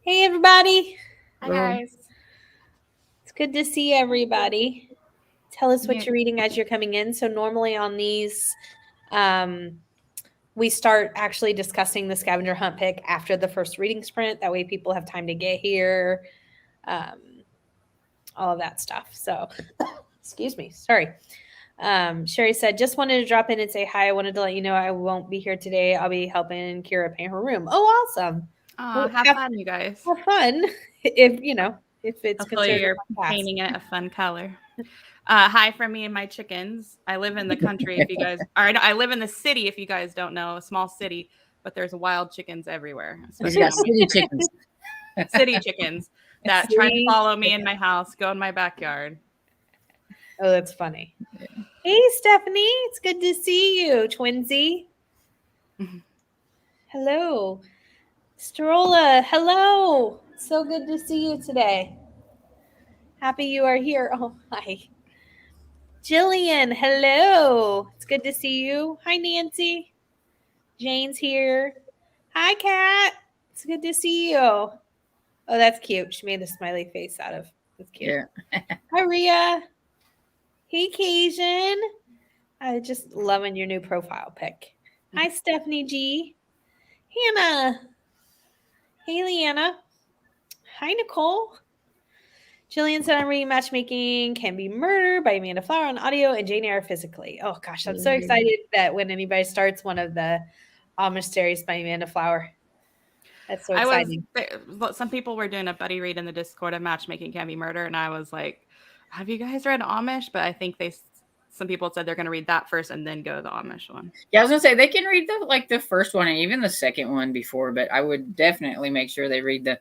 Hey, everybody. Hi, guys. It's good to see everybody. Tell us what Yeah. you're reading as you're coming in. So, normally on these, um, we start actually discussing the scavenger hunt pick after the first reading sprint. That way, people have time to get here, um, all of that stuff. So, excuse me. Sorry. Sherry said, just wanted to drop in and say hi. I wanted to let you know I won't be here today. I'll be helping Kira paint her room. Oh, awesome. Well, Have fun, you guys. have fun if it's Hopefully, considered you're a task. painting it a fun color. Hi from me and my chickens. I live in the country. If you guys, or no, I live in the city. If you guys don't know, a small city, but there's wild chickens everywhere, He's especially got on city chickens. city chickens that try to Sweet. follow me in my house, go in my backyard. Oh, that's funny. Hey, Stephanie. It's good to see you, twinsy. Hello. Strolla, hello. So good to see you today. Happy you are here. Oh, hi. Jillian, hello. It's good to see you. Hi, Nancy. Jane's here. Hi, Kat. It's good to see you. Oh, that's cute. She made a smiley face out of. That's cute. Yeah. Hi, Ria. Hey, Cajun. I just loving your new profile pic. Hi, Stephanie G. Hannah. Hey, Leanna. Hi, Nicole. Jillian said I'm reading Matchmaking Can Be Murder by Amanda Flower on audio and Jane Eyre physically. Oh gosh, I'm so excited that when anybody starts one of the Amish series by Amanda Flower. That's so exciting. Some people were doing a buddy read in the Discord of Matchmaking Can Be Murder, and I was like, "Have you guys read Amish?" But I think some people said they're going to read that first and then go to the Amish one. Yeah, I was gonna say they can read the first one and even the second one before, but I would definitely make sure they read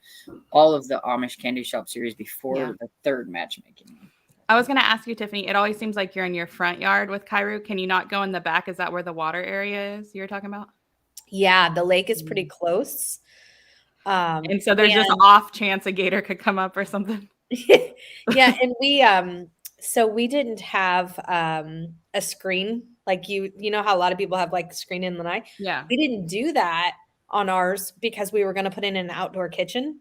all of the Amish Candy Shop series before the third matchmaking one. I was going to ask you, Tiffany. It always seems like you're in your front yard with Kairu. Can you not go in the back? Is that where the water area is you're talking about? Yeah, the lake is pretty close. And so there's just off chance a gator could come up or something. Yeah, and we didn't have a screen like you know how a lot of people have like screen in the night. Yeah. We didn't do that on ours because we were going to put in an outdoor kitchen.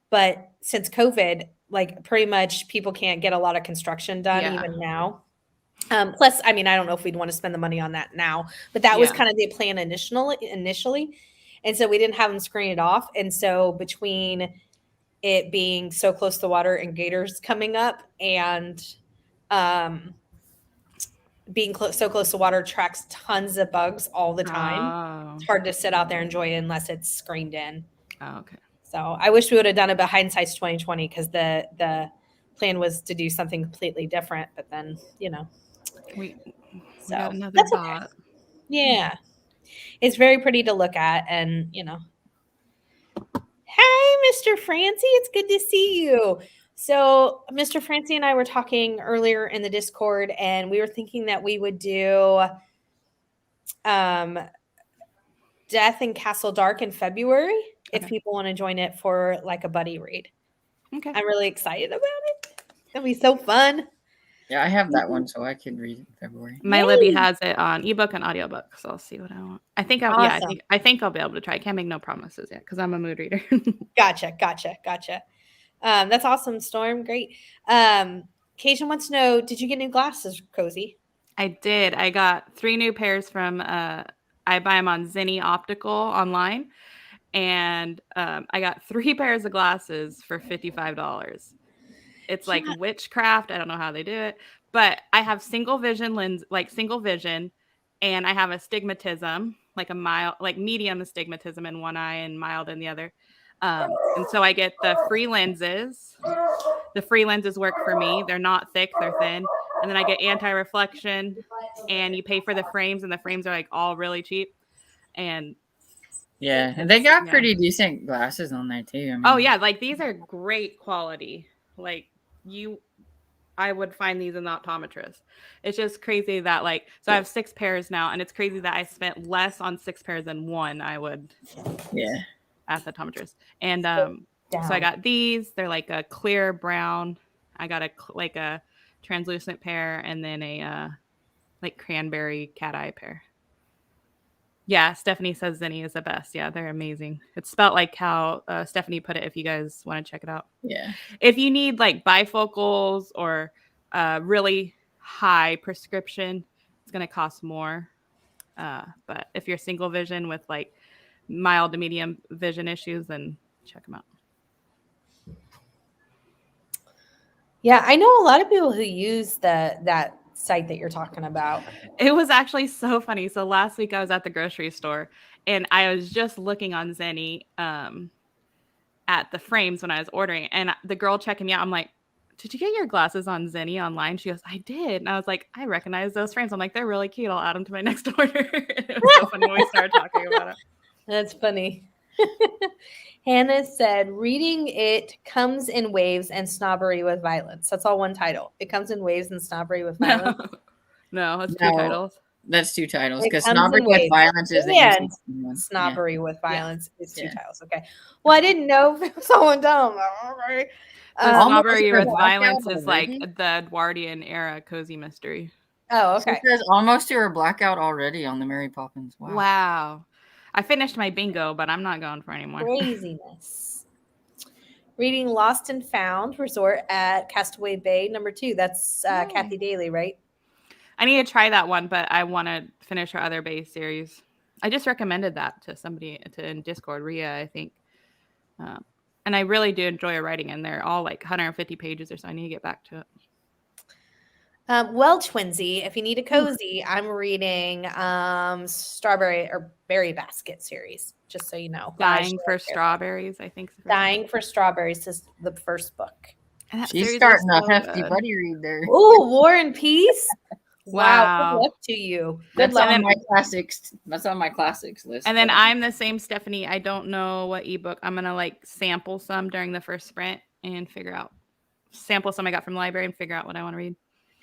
But since COVID, like pretty much people can't get a lot of construction done even now. Plus, I mean, I don't know if we'd want to spend the money on that now, but that was kind of the plan initially. And so we didn't have them screen it off. And so between it being so close to water and gators coming up and being so close to water attracts tons of bugs all the time. It's hard to sit out there and enjoy it unless it's screened in. Oh, okay. So I wish we would have done it, but hindsight's 2020 because the plan was to do something completely different. But then, we so got another that's bot. Okay. Yeah, it's very pretty to look at, and Hey, Mr. Francie, it's good to see you. So, Mr. Francie and I were talking earlier in the Discord, and we were thinking that we would do Death in Castle Dark in February if people want to join it for like a buddy read. Okay. I'm really excited about it. It'll be so fun. Yeah, I have that one, so I could read it in February. My Libby has it on ebook and audiobook, so I'll see what I want. I think I think I'll be able to try. I can't make no promises yet because I'm a mood reader. Gotcha. That's awesome, Storm. Great. Cajun wants to know, did you get new glasses, Cozy? I did. I got 3 new pairs from I buy them on Zenny Optical online, and I got 3 pairs of glasses for $55. It's like witchcraft. I don't know how they do it, but I have single vision, and I have astigmatism, like a mild, like medium astigmatism in one eye and mild in the other. And so I get the free lenses. The free lenses work for me. They're not thick, they're thin. And then I get anti-reflection, and you pay for the frames, and the frames are like all really cheap. And and they got pretty decent glasses on there too. I mean, like these are great quality. Like I would find these in the optometrist. It's just crazy that so I have 6 pairs now, and it's crazy that I spent less on 6 pairs than one I would. At the optometrist. And so I got these. They're like a clear brown. I got a translucent pair, and then a like cranberry cat eye pair. Yeah, Stephanie says Zinni is the best. Yeah, they're amazing. It's spelled like how Stephanie put it if you guys want to check it out. Yeah. If you need like bifocals or really high prescription, it's going to cost more. But if you're single vision with like mild to medium vision issues, then check them out. Yeah, I know a lot of people who use that site that you're talking about. It was actually so funny. So last week I was at the grocery store and I was just looking on Zinni at the frames when I was ordering, and the girl checking me out, I'm like, did you get your glasses on Zinni online? She goes, I did. And I was like, I recognize those frames. I'm like, they're really cute. I'll add them to my next order. It was so funny when we started talking about it. That's funny. Hannah said, reading it comes in waves and snobbery with violence. That's all one title. It comes in waves and snobbery with violence. No, it's two titles. That's two titles It because comes snobbery in with waves. violence is the Yeah, easiest one. snobbery with violence is two Yeah. titles. Okay. Well, I didn't know if it was all one title. Okay. The snobbery with Blackout violence is already? like the Edwardian era cozy mystery. Oh, She okay. says almost to her blackout already on the Mary Poppins. Wow. I finished my bingo, but I'm not going for any more. Craziness. Reading Lost and Found Resort at Castaway Bay, #2. That's Kathy Daly, right? I need to try that one, but I want to finish her other base series. I just recommended that to somebody in Discord, Rhea, I think. And I really do enjoy her writing, and they're all like 150 pages or so. I need to get back to it. Well, Twinsy, if you need a cozy, I'm reading Strawberry or Berry Basket series, just so you know. Dying for Strawberries, I think. Dying for Strawberries is the first book. She's starting a hefty buddy read there. Oh, War and Peace. Wow. Wow. Good luck to you. That's on my classics. That's on my classics list. And then I'm the same Stephanie. I don't know what ebook. I'm going to like sample some during the first sprint and sample some I got from the library and figure out what I want to read.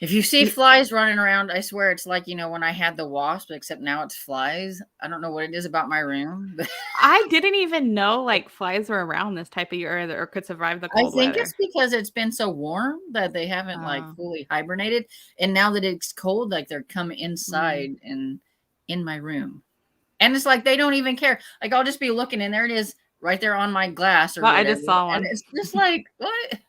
If you see flies running around, I swear it's like, when I had the wasp, except now it's flies. I don't know what it is about my room. I didn't even know like flies were around this type of year or could survive the cold I think weather. it's because it's been so warm that they haven't like fully hibernated. And now that it's cold, like they're coming inside and in my room. And it's like they don't even care. Like I'll just be looking and there it is right there on my glass. Or I just saw one. And it's just like, what?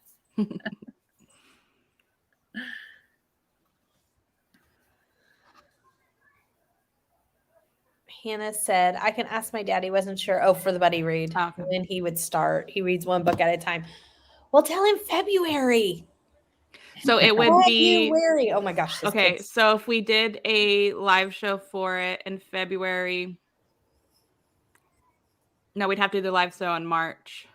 Hannah said, I can ask my dad. He wasn't sure. Oh, for the buddy read. Okay. When he would start. He reads one book at a time. Well, tell him February. So it would be February. Oh my gosh. Okay. So if we did a live show for it in February, no, we'd have to do the live show in March.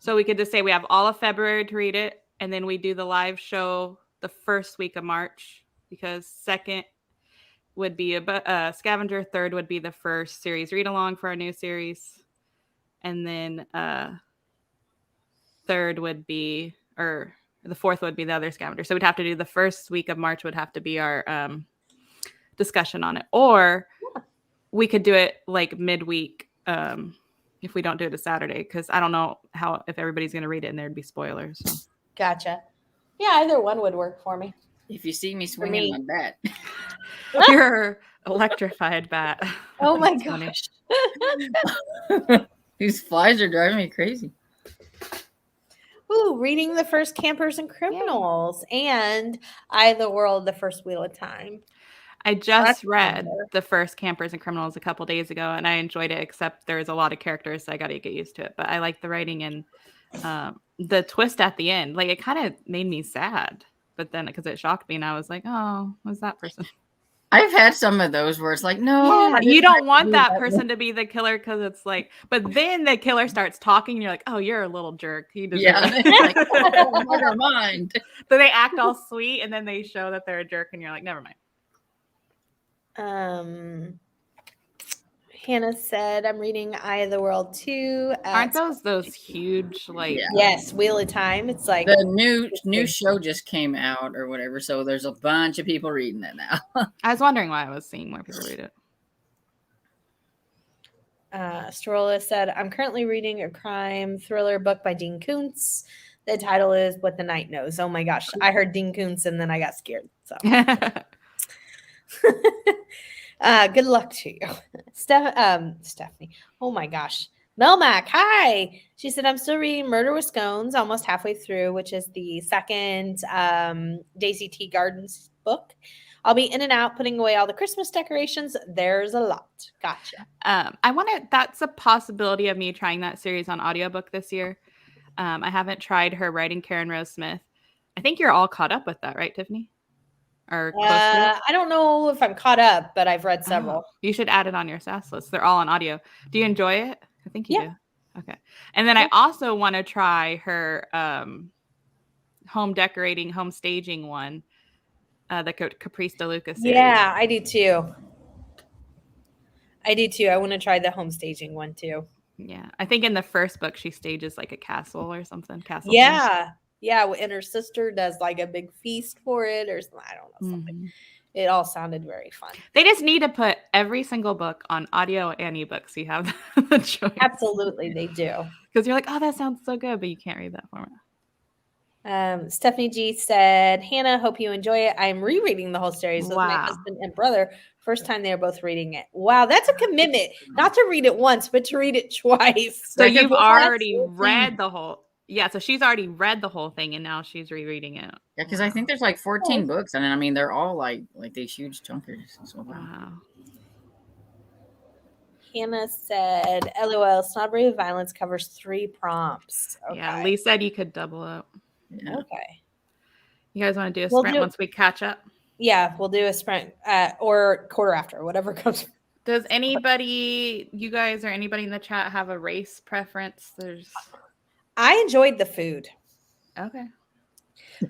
So we could just say we have all of February to read it. And then we do the live show the first week of March, because second would be a scavenger. Third would be the first series read along for our new series. And then third would be, or the fourth would be the other scavenger. So we'd have to do the first week of March would have to be our discussion on it. Or we could do it like midweek if we don't do it a Saturday, because I don't know if everybody's going to read it and there'd be spoilers. So. Gotcha. Yeah, either one would work for me. If you see me swinging my bat. You're electrified bat. Oh my gosh. These flies are driving me crazy. Ooh, reading The First Campers and Criminals and Eye of the World, The First Wheel of Time. I just read The First Campers and Criminals a couple days ago, and I enjoyed it, except there's a lot of characters, so I got to get used to it. But I like the writing and the twist at the end. Like, it kind of made me sad. But then, because it shocked me, and I was like, oh, what's that person? I've had some of those where it's like, no. Yeah, you don't want that person to be the killer, because it's like, but then the killer starts talking, and you're like, oh, you're a little jerk. He deserves it. Like, never mind. So they act all sweet, and then they show that they're a jerk, and you're like, never mind. Hannah said, I'm reading Eye of the World 2. Aren't those huge, like... Yeah. Yes, Wheel of Time. It's like... The new show just came out or whatever, so there's a bunch of people reading it now. I was wondering why I was seeing more people read it. Strolla said, I'm currently reading a crime thriller book by Dean Koontz. The title is What the Night Knows. Oh my gosh. I heard Dean Koontz and then I got scared. So Good luck to you. Stephanie. Oh my gosh. Melmac, hi. She said, I'm still reading Murder with Scones, almost halfway through, which is the second Daisy T. Gardens book. I'll be in and out putting away all the Christmas decorations. There's a lot. Gotcha. That's a possibility of me trying that series on audiobook this year. I haven't tried her writing Karen Rose Smith. I think you're all caught up with that, right, Tiffany? Or close to it? I don't know if I'm caught up, but I've read several. Oh, you should add it on your SAS list. They're all on audio. Do you enjoy it? I think you do. Okay. And then I also want to try her home decorating, home staging one, the Caprice de Luca series. Yeah, I do too. I want to try the home staging one too. Yeah. I think in the first book, she stages like a castle or something. Castle. Yeah. Yeah. And her sister does like a big feast for it or something. I don't know. Something. It all sounded very fun. They just need to put every single book on audio and ebook so you have the choice. Absolutely, they do. Because you're like, oh, that sounds so good, but you can't read that format. Stephanie G said, Hannah, hope you enjoy it. I'm rereading the whole series with my husband and brother. First time they were both reading it. Wow, that's a commitment. Not to read it once, but to read it twice. So you've already read the whole... Yeah, so she's already read the whole thing, and now she's rereading it. Yeah, because I think there's like 14 books, and I mean they're all like these huge chunkers. So wow. Hannah said, "LOL, Snobbery of Violence covers 3 prompts." Okay. Yeah, Lee said you could double up. Yeah. Okay. You guys want to do a sprint once we catch up? Yeah, we'll do a sprint or quarter after, whatever comes. Does anybody, you guys or anybody in the chat, have a race preference? I enjoyed the food. Okay.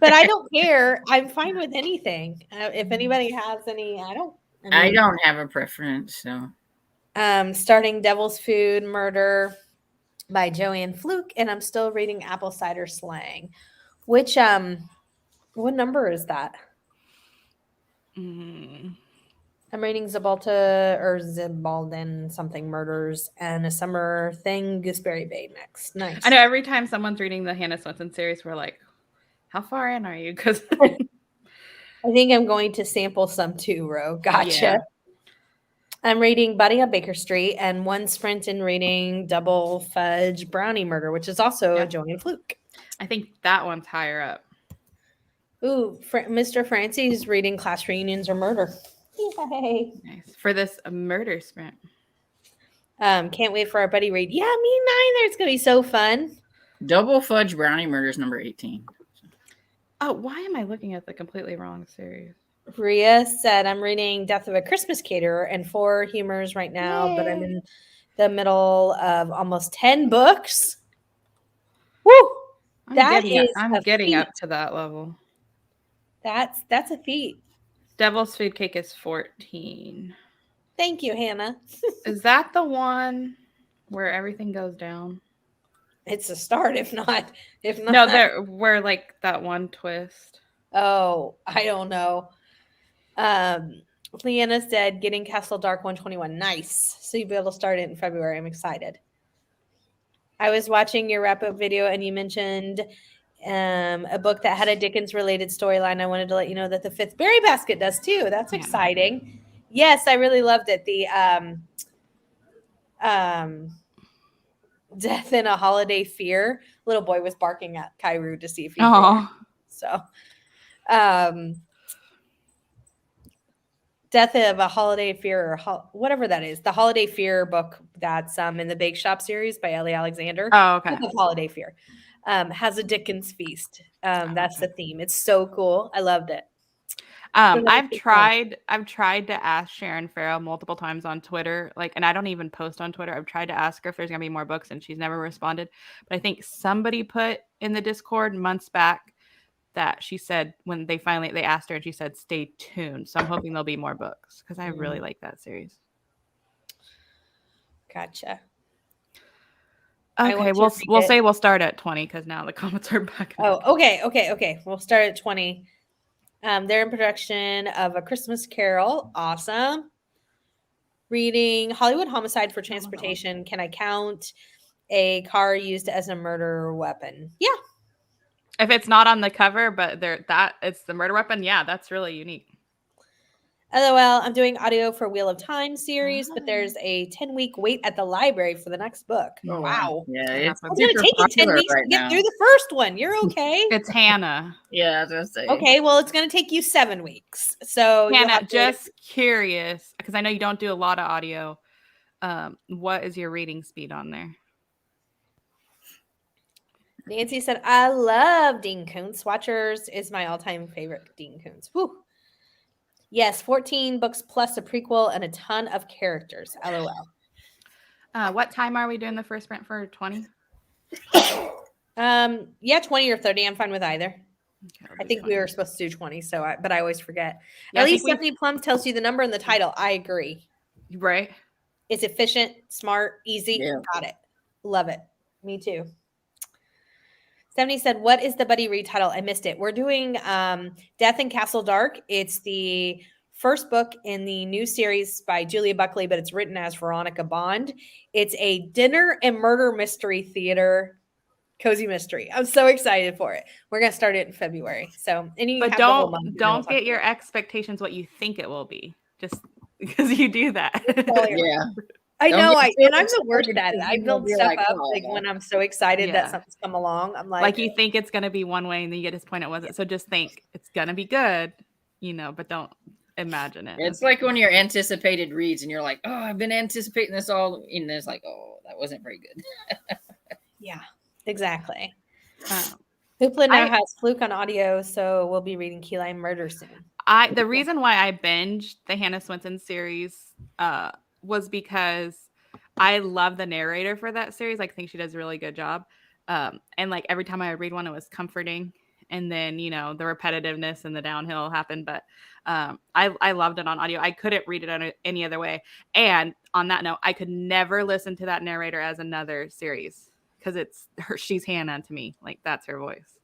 But I don't care. I'm fine with anything. If anybody has any, I don't have a preference. So, starting Devil's Food Murder by Joanne Fluke, and I'm still reading Apple Cider Slang. Which what number is that? I'm reading Zibalden something Murders and A Summer Thing Gooseberry Bay next. Nice. I know every time someone's reading the Hannah Swenson series, we're like, how far in are you? Because I think I'm going to sample some too, Ro. Gotcha. Yeah. I'm reading Buddy on Baker Street and one sprint in reading Double Fudge Brownie Murder, which is also a Joanne Fluke. I think that one's higher up. Ooh, Mr. Francie's reading Class Reunions or Murder. Yay. Nice. For this murder sprint. Can't wait for our buddy read. Yeah, me neither. It's going to be so fun. Double Fudge Brownie Murder is number 18. Oh, why am I looking at the completely wrong series? Ria said, I'm reading Death of a Christmas Caterer and 4 humors right now, Yay. But I'm in the middle of almost 10 books. Woo! I'm getting up to that level. That's a feat. Devil's Food Cake is 14. Thank you, Hannah. Is that the one where everything goes down? It's a start, if not. No, where like that one twist. Oh, I don't know. Leanna said, getting Castle Dark 121. Nice. So you'll be able to start it in February. I'm excited. I was watching your wrap-up video and you mentioned a book that had a Dickens-related storyline. I wanted to let you know that the 5th Berry Basket does too. That's exciting. Yes, I really loved it. The Death in a Holiday Fear. Little boy was barking at Kairu to see if he could. So, Death of a Holiday Fear, or whatever that is. The Holiday Fear book that's in the Bake Shop series by Ellie Alexander. Oh, okay. Death of Holiday Fear has a Dickens feast. That's the theme. It's so cool. I loved it. I've tried to ask Sharon Farrow multiple times on Twitter, and I don't even post on Twitter. I've tried to ask her if there's gonna be more books, and she's never responded. But I think somebody put in the Discord months back that she said when they asked her, and she said, "Stay tuned." So I'm hoping there'll be more books because I really like that series. Gotcha. Okay, we'll say we'll start at 20 because now the comments are back. Oh, okay. We'll start at 20. They're in production of A Christmas Carol. Awesome. Reading Hollywood Homicide for Transportation. Can I count a car used as a murder weapon? Yeah. If it's not on the cover, but it's the murder weapon, yeah, that's really unique. LOL, I'm doing audio for Wheel of Time series, but there's a 10-week wait at the library for the next book. Oh, Wow. Yeah, That it's happens. It's going to super take you 10 popular weeks right to get now. through the first one. You're okay. It's Hannah. Yeah, I was gonna say. Okay, well, it's going to take you 7 weeks. So you'll Hannah, have to just curious, because I know you don't do a lot of audio. What is your reading speed on there? Nancy said, I love Dean Koontz. Watchers is my all-time favorite Dean Koontz. Woo. Yes, 14 books plus a prequel and a ton of characters. LOL. What time are we doing the first print for 20? Yeah, 20 or 30. I'm fine with either. Okay, I think we were supposed to do 20, but I always forget. Yeah, At I least think Stephanie Plum tells you the number and the title. I agree. Right. It's efficient, smart, easy. Yeah. Got it. Love it. Me too. Stephanie said, what is the buddy read title? I missed it. We're doing Death in Castle Dark. It's the first book in the new series by Julia Buckley, but it's written as Veronica Bond. It's a dinner and murder mystery theater cozy mystery. I'm so excited for it. We're going to start it in February. So, and you But have the whole month, and then we'll don't talk get your about expectations what you think it will be. Just because you do that. it. Yeah. I Don't know. get I'm so the worst excited at it. because I you'll build be stuff like, up "Oh." like when I'm so excited Yeah. that something's come along. I'm Like you think it's going to be one way and then you get disappointed it wasn't. So just think it's going to be good, but don't imagine it. It's like when you're anticipated reads and you're like, oh, I've been anticipating this all, and it's like, oh, that wasn't very good. Yeah, exactly. Um, Hoopla now I- has Fluke on audio, so we'll be reading Key Lime Murder soon. the reason why I binged the Hannah Swenson series was because I love the narrator for that series. Like, I think she does a really good job. And like every time I would read one, it was comforting. And then, the repetitiveness and the downhill happened. But I loved it on audio. I couldn't read it on any other way. And on that note, I could never listen to that narrator as another series because she's Hannah to me. Like, that's her voice.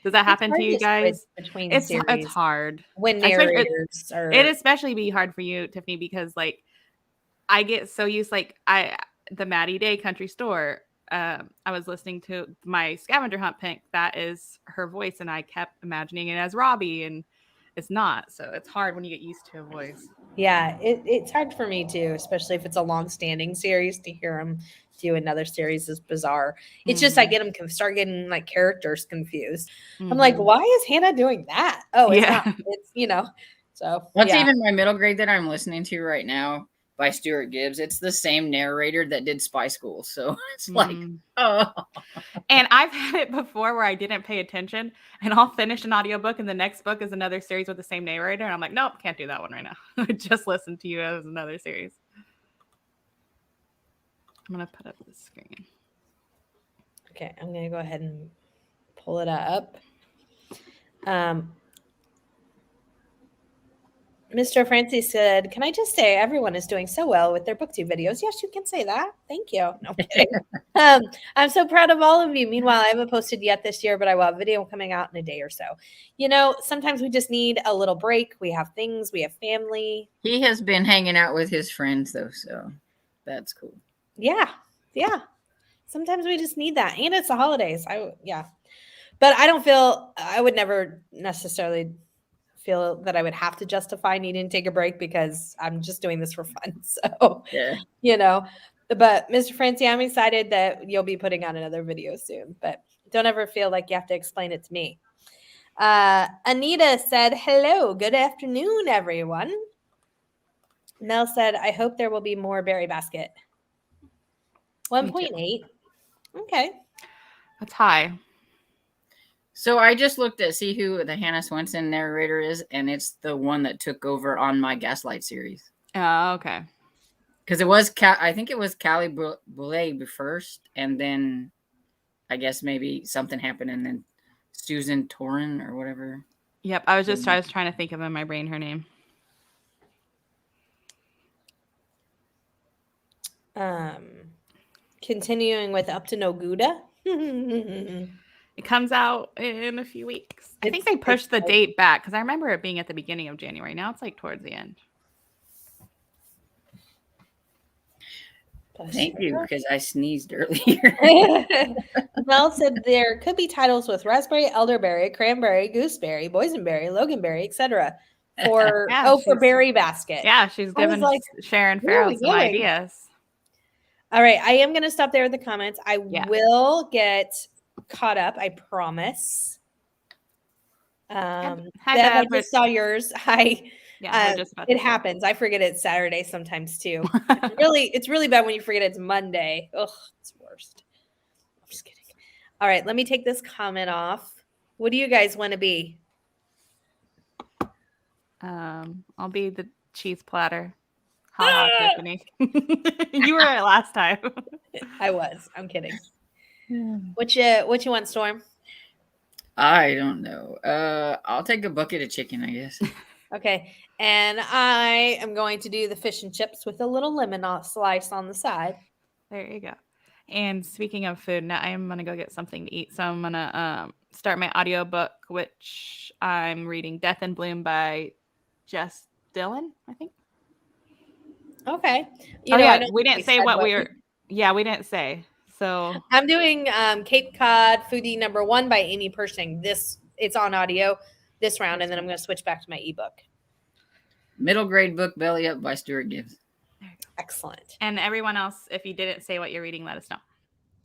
Does that happen to you guys? Between It's series hard. when narrators are. It especially be hard for you, Tiffany, because like I get so used, like the Maddie Day Country Store. I was listening to my scavenger hunt pick. That is her voice, and I kept imagining it as Robbie, and it's not. So it's hard when you get used to a voice. Yeah, it's hard for me too, especially if it's a long-standing series. To hear them do another series is bizarre. It's just I get them start getting like characters confused. I'm like, why is Hannah doing that? Oh, it's not. It's So That's yeah. even my middle grade that I'm listening to right now by Stuart Gibbs. It's the same narrator that did Spy School. So it's like, oh. And I've had it before where I didn't pay attention and I'll finish an audiobook and the next book is another series with the same narrator. And I'm like, nope, can't do that one right now. I just listened to you as another series. I'm going to put up the screen. Okay, I'm going to go ahead and pull it up. Mr. Francis said, can I just say everyone is doing so well with their booktube videos? Yes, you can say that. Thank you. No kidding. I'm so proud of all of you. Meanwhile, I haven't posted yet this year, but I will have a video coming out in a day or so. Sometimes we just need a little break. We have things. We have family. He has been hanging out with his friends, though, so that's cool. Yeah. Sometimes we just need that. And it's the holidays. But I would never necessarily feel that I would have to justify needing to take a break because I'm just doing this for fun. So, but Mr. Francie, I'm excited that you'll be putting out another video soon, but don't ever feel like you have to explain it to me. Anita said, hello, good afternoon, everyone. Mel said, I hope there will be more Berry Basket. 1.8. Okay. That's high. So I just looked at see who the Hannah Swenson narrator is, and it's the one that took over on my Gaslight series. Oh, okay. Because it was, I think it was Callie Boulay first, and then I guess maybe something happened, and then Susan Torin or whatever. Yep, I was trying to think of in my brain her name. Continuing with Up to No Gouda. It comes out in a few weeks. I think they pushed the date back because I remember it being at the beginning of January. Now it's like towards the end. Thank you, because I sneezed earlier. Mel said there could be titles with raspberry, elderberry, cranberry, gooseberry, boysenberry, loganberry, etc. for Yeah, for she's- Berry Basket. Yeah, she's I was giving like, Sharon where are Farrell we some going? ideas. All right, I am going to stop there with the comments. I Yeah. will get caught up, I promise. Hi, Deb, I Deb. just saw yours. Hi. Yeah, we're just about It to start. happens. I forget it's Saturday sometimes too. It's really bad when you forget it's Monday. Ugh, it's the worst. I'm just kidding. All right, let me take this comment off. What do you guys want to be? I'll be the cheese platter. Ha ha, Tiffany. You were it last time. I was. I'm kidding. What you want, Storm? I don't know. I'll take a bucket of chicken, I guess. Okay. And I am going to do the fish and chips with a little lemon slice on the side. There you go. And speaking of food, now I'm gonna go get something to eat. So I'm gonna start my audiobook, which I'm reading Death in Bloom by Jess Dillon, I think. Okay. We didn't say what we were. Yeah, we didn't say. So I'm doing Cape Cod Foodie #1 by Amy Pershing. It's on audio this round, and then I'm going to switch back to my ebook. Middle grade book, Belly Up by Stuart Gibbs. there you go. Excellent. And everyone else, if you didn't say what you're reading, let us know.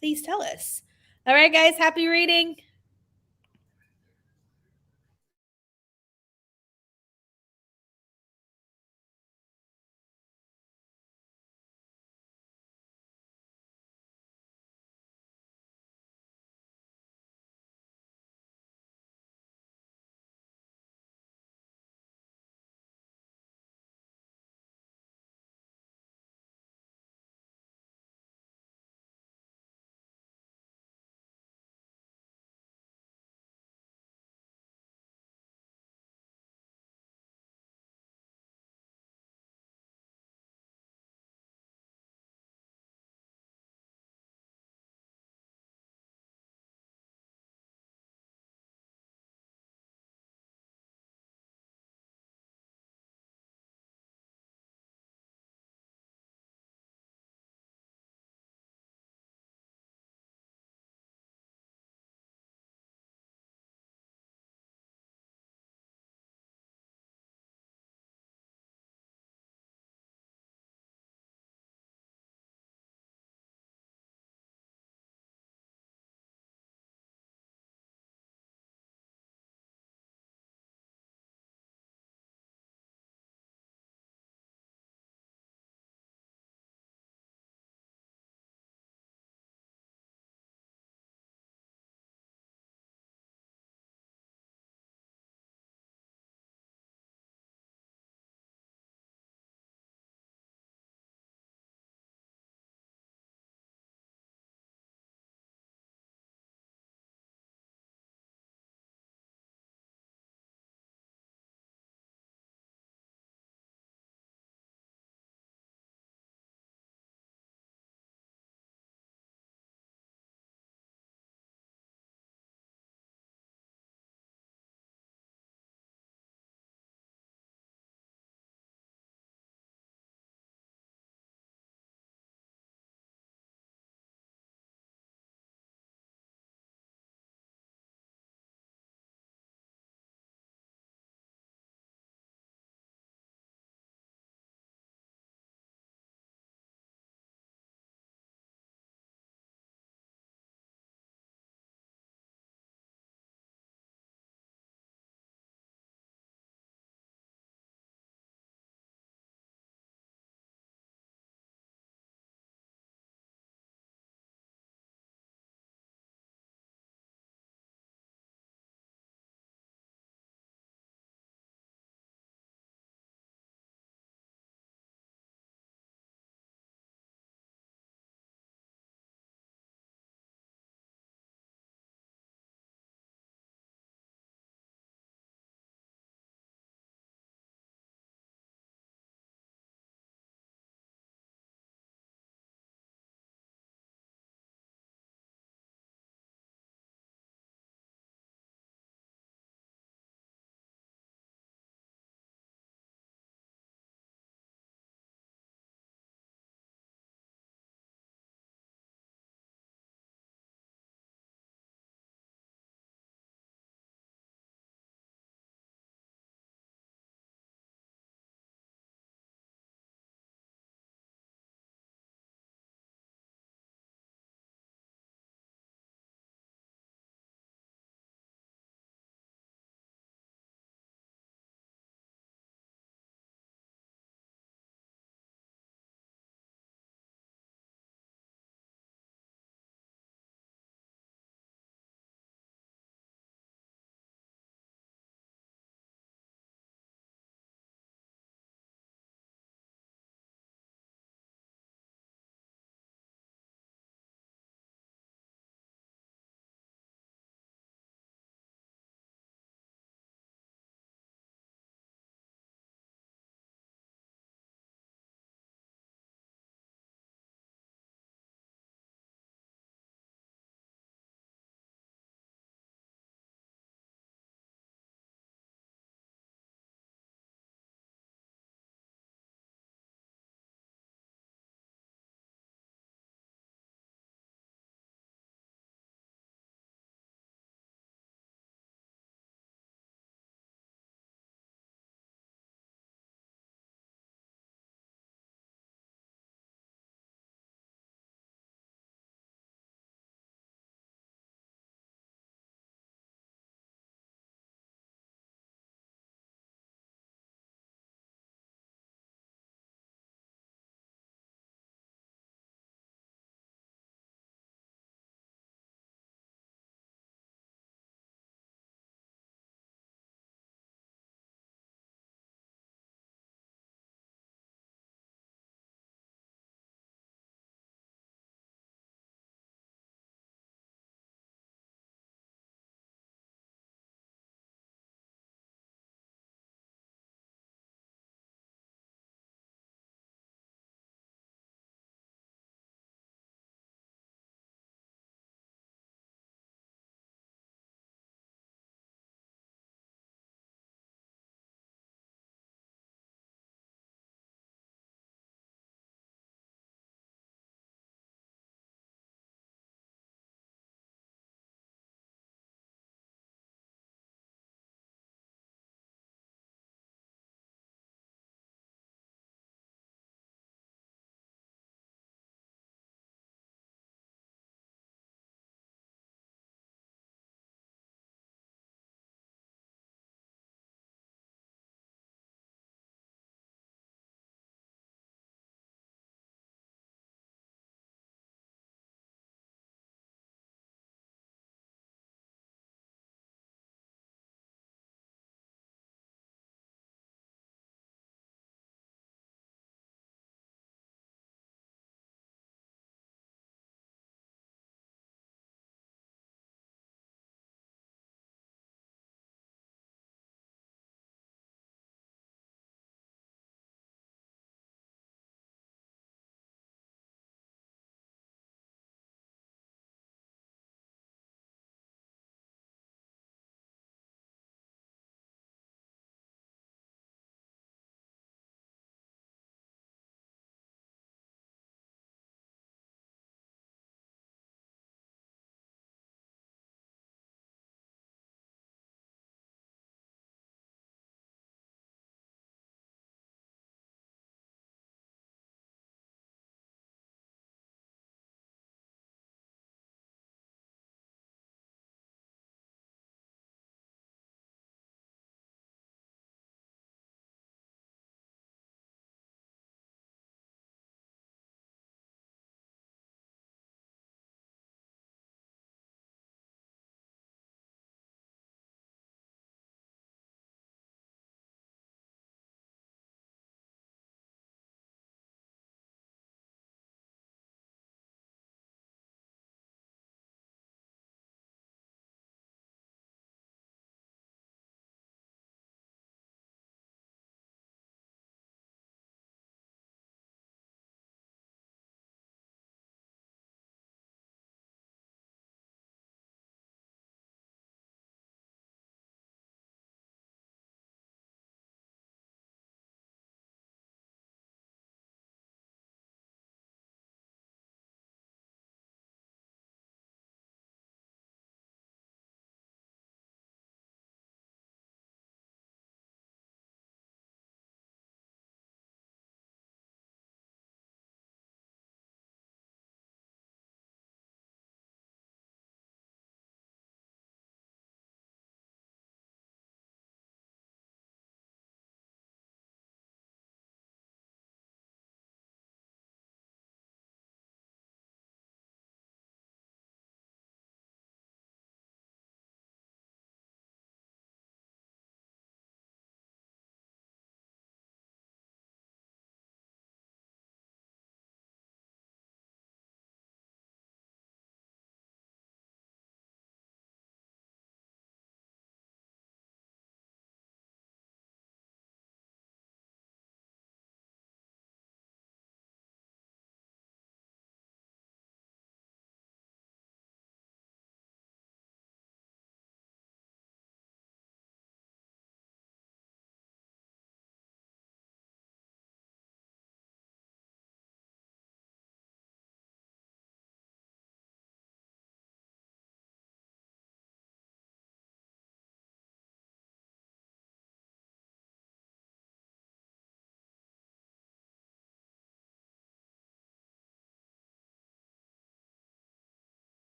Please tell us. All right, guys. Happy reading.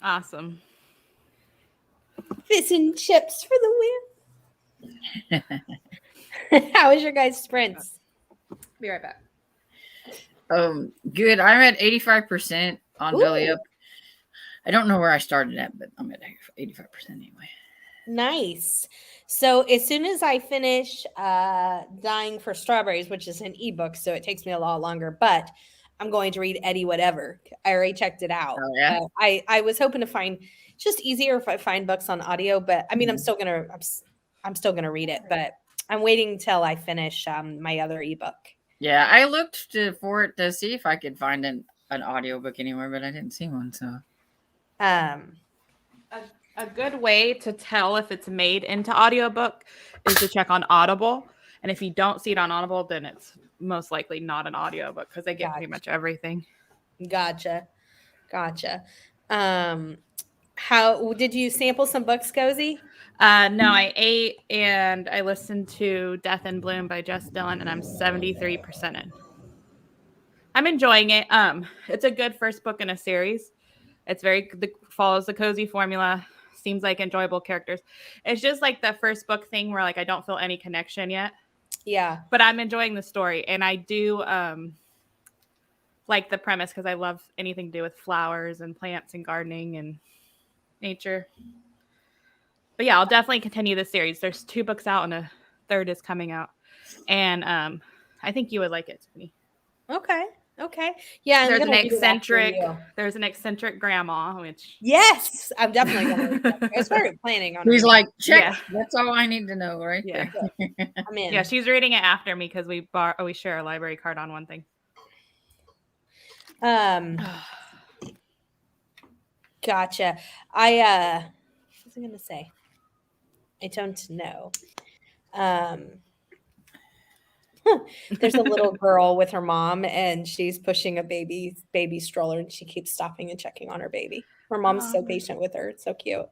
Awesome. Fish and chips for the win. How was your guys' sprints? Be right back. Good. I'm at 85% on Belly Ooh. Up. I don't know where I started at, but I'm at 85% anyway. Nice. So as soon as I finish Dying for Strawberries, which is an ebook, so it takes me a lot longer, but I'm going to read Eddie Whatever. I already checked it out. Oh, yeah? I was hoping to find it's just easier if I find books on audio, but I mean I'm still gonna read it, but I'm waiting till I finish my other ebook. Yeah, I looked for it to see if I could find an audiobook anywhere, but I didn't see one. So A good way to tell if it's made into audiobook is to check on Audible. And if you don't see it on Audible, then it's most likely not an audiobook because they get pretty much everything. Gotcha. How did you sample some books, Cozy? No, I ate and I listened to Death in Bloom by Jess Dillon, and I'm 73% in. I'm enjoying it. It's a good first book in a series. It's follows the cozy formula. Seems like enjoyable characters. It's just like the first book thing where like I don't feel any connection yet. Yeah. But I'm enjoying the story, and I do like the premise because I love anything to do with flowers and plants and gardening and nature. But yeah, I'll definitely continue the series. There's 2 books out and a third is coming out. And I think you would like it, Tiffany. Okay. Yeah, there's an eccentric grandma, which yes, I'm definitely gonna. I started planning on. He's like, check. Yeah. That's all I need to know, right? Yeah, there. I'm in. Yeah, she's reading it after me because we share a library card on one thing. Gotcha. What was I gonna say? I don't know. There's a little girl with her mom, and she's pushing a baby stroller, and she keeps stopping and checking on her baby. Her mom's so patient with her. It's so cute.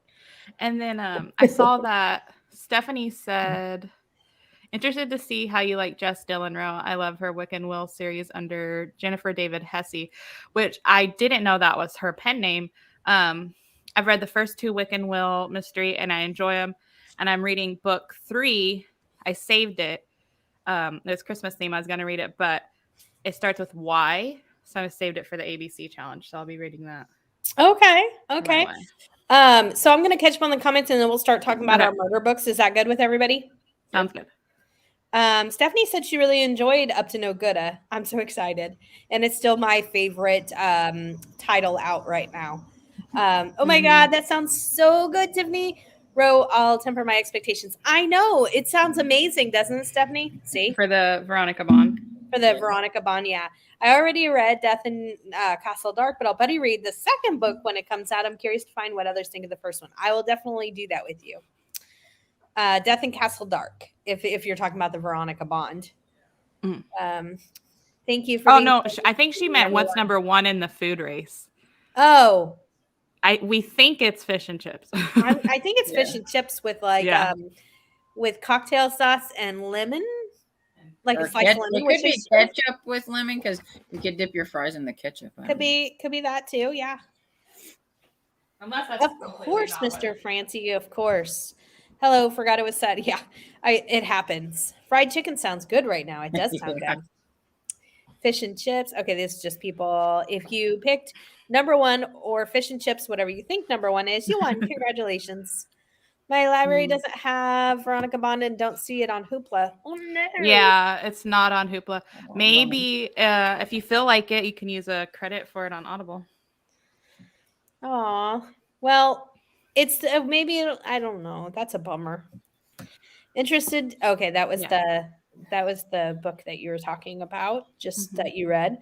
And then I saw that Stephanie said, interested to see how you like Jess Dillon Rowe. I love her Wick and Will series under Jennifer David Hesse, which I didn't know that was her pen name. I've read the first 2 Wick and Will mystery, and I enjoy them. And I'm reading book 3. I saved it. It's Christmas theme. I was going to read it, but it starts with Y. So I saved it for the ABC challenge. So I'll be reading that. Okay. So I'm going to catch up on the comments, and then we'll start talking about our murder books. Is that good with everybody? Sounds good. Stephanie said she really enjoyed Up to No Good. I'm so excited. And it's still my favorite title out right now. Oh my God, that sounds so good, Tiffany. Rowe, I'll temper my expectations. I know. It sounds amazing, doesn't it, Stephanie? See? For the Veronica Bond. Veronica Bond, yeah. I already read Death in Castle Dark, but I'll buddy read the second book when it comes out. I'm curious to find what others think of the first one. I will definitely do that with you. Death in Castle Dark, if you're talking about the Veronica Bond. Thank you for. Oh no, I think she meant what's number 1 in the food race. Oh, we think it's fish and chips. I think it's fish and chips with with cocktail sauce and lemon. Like a sliced lemon. It could be ketchup with lemon because you could dip your fries in the ketchup. Could be that too. Yeah. Unless that's of course, Mr. Francie. Of course. Hello, forgot it was said. Yeah, it happens. Fried chicken sounds good right now. It does sound good. Fish and chips. Okay, this is just people. If you picked number 1 or fish and chips, whatever you think number 1 is, you won. Congratulations. My library doesn't have Veronica Bond and don't see it on Hoopla. Oh no. Yeah, it's not on Hoopla. Maybe if you feel like it, you can use a credit for it on Audible. Aw. Well, it's maybe I don't know. That's a bummer. Interested? Okay, that was the book that you were talking about, just that you read.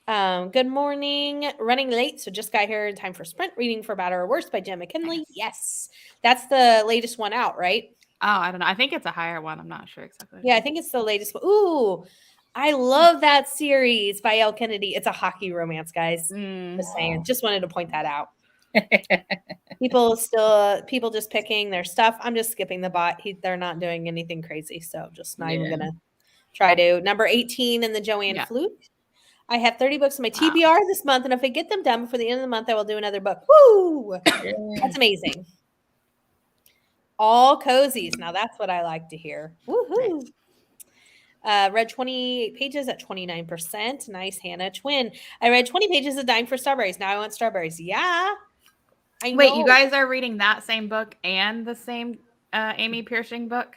Good morning. Running late, so just got here in time for sprint. Reading for Better or Worse by Jen McKinley. Yes, that's the latest one out, right? Oh, I don't know. I think it's a higher one. I'm not sure exactly. Yeah, I think it's the latest one. Ooh, I love that series by Elle Kennedy. It's a hockey romance, guys. Just saying. Just wanted to point that out. people just picking their stuff. I'm just skipping the bot. They're not doing anything crazy, so just not even gonna try to. Number 18 in the Joanne Flute. I have 30 books in my TBR this month, and if I get them done before the end of the month, I will do another book. Woo! That's amazing. All cozies. Now that's what I like to hear. Woohoo! Read 28 pages at 29%. Nice, Hannah. Twin. I read 20 pages of Dying for Strawberries. Now I want strawberries. Yeah. I Wait, know. you guys are reading that same book and the same Amy Piercing book?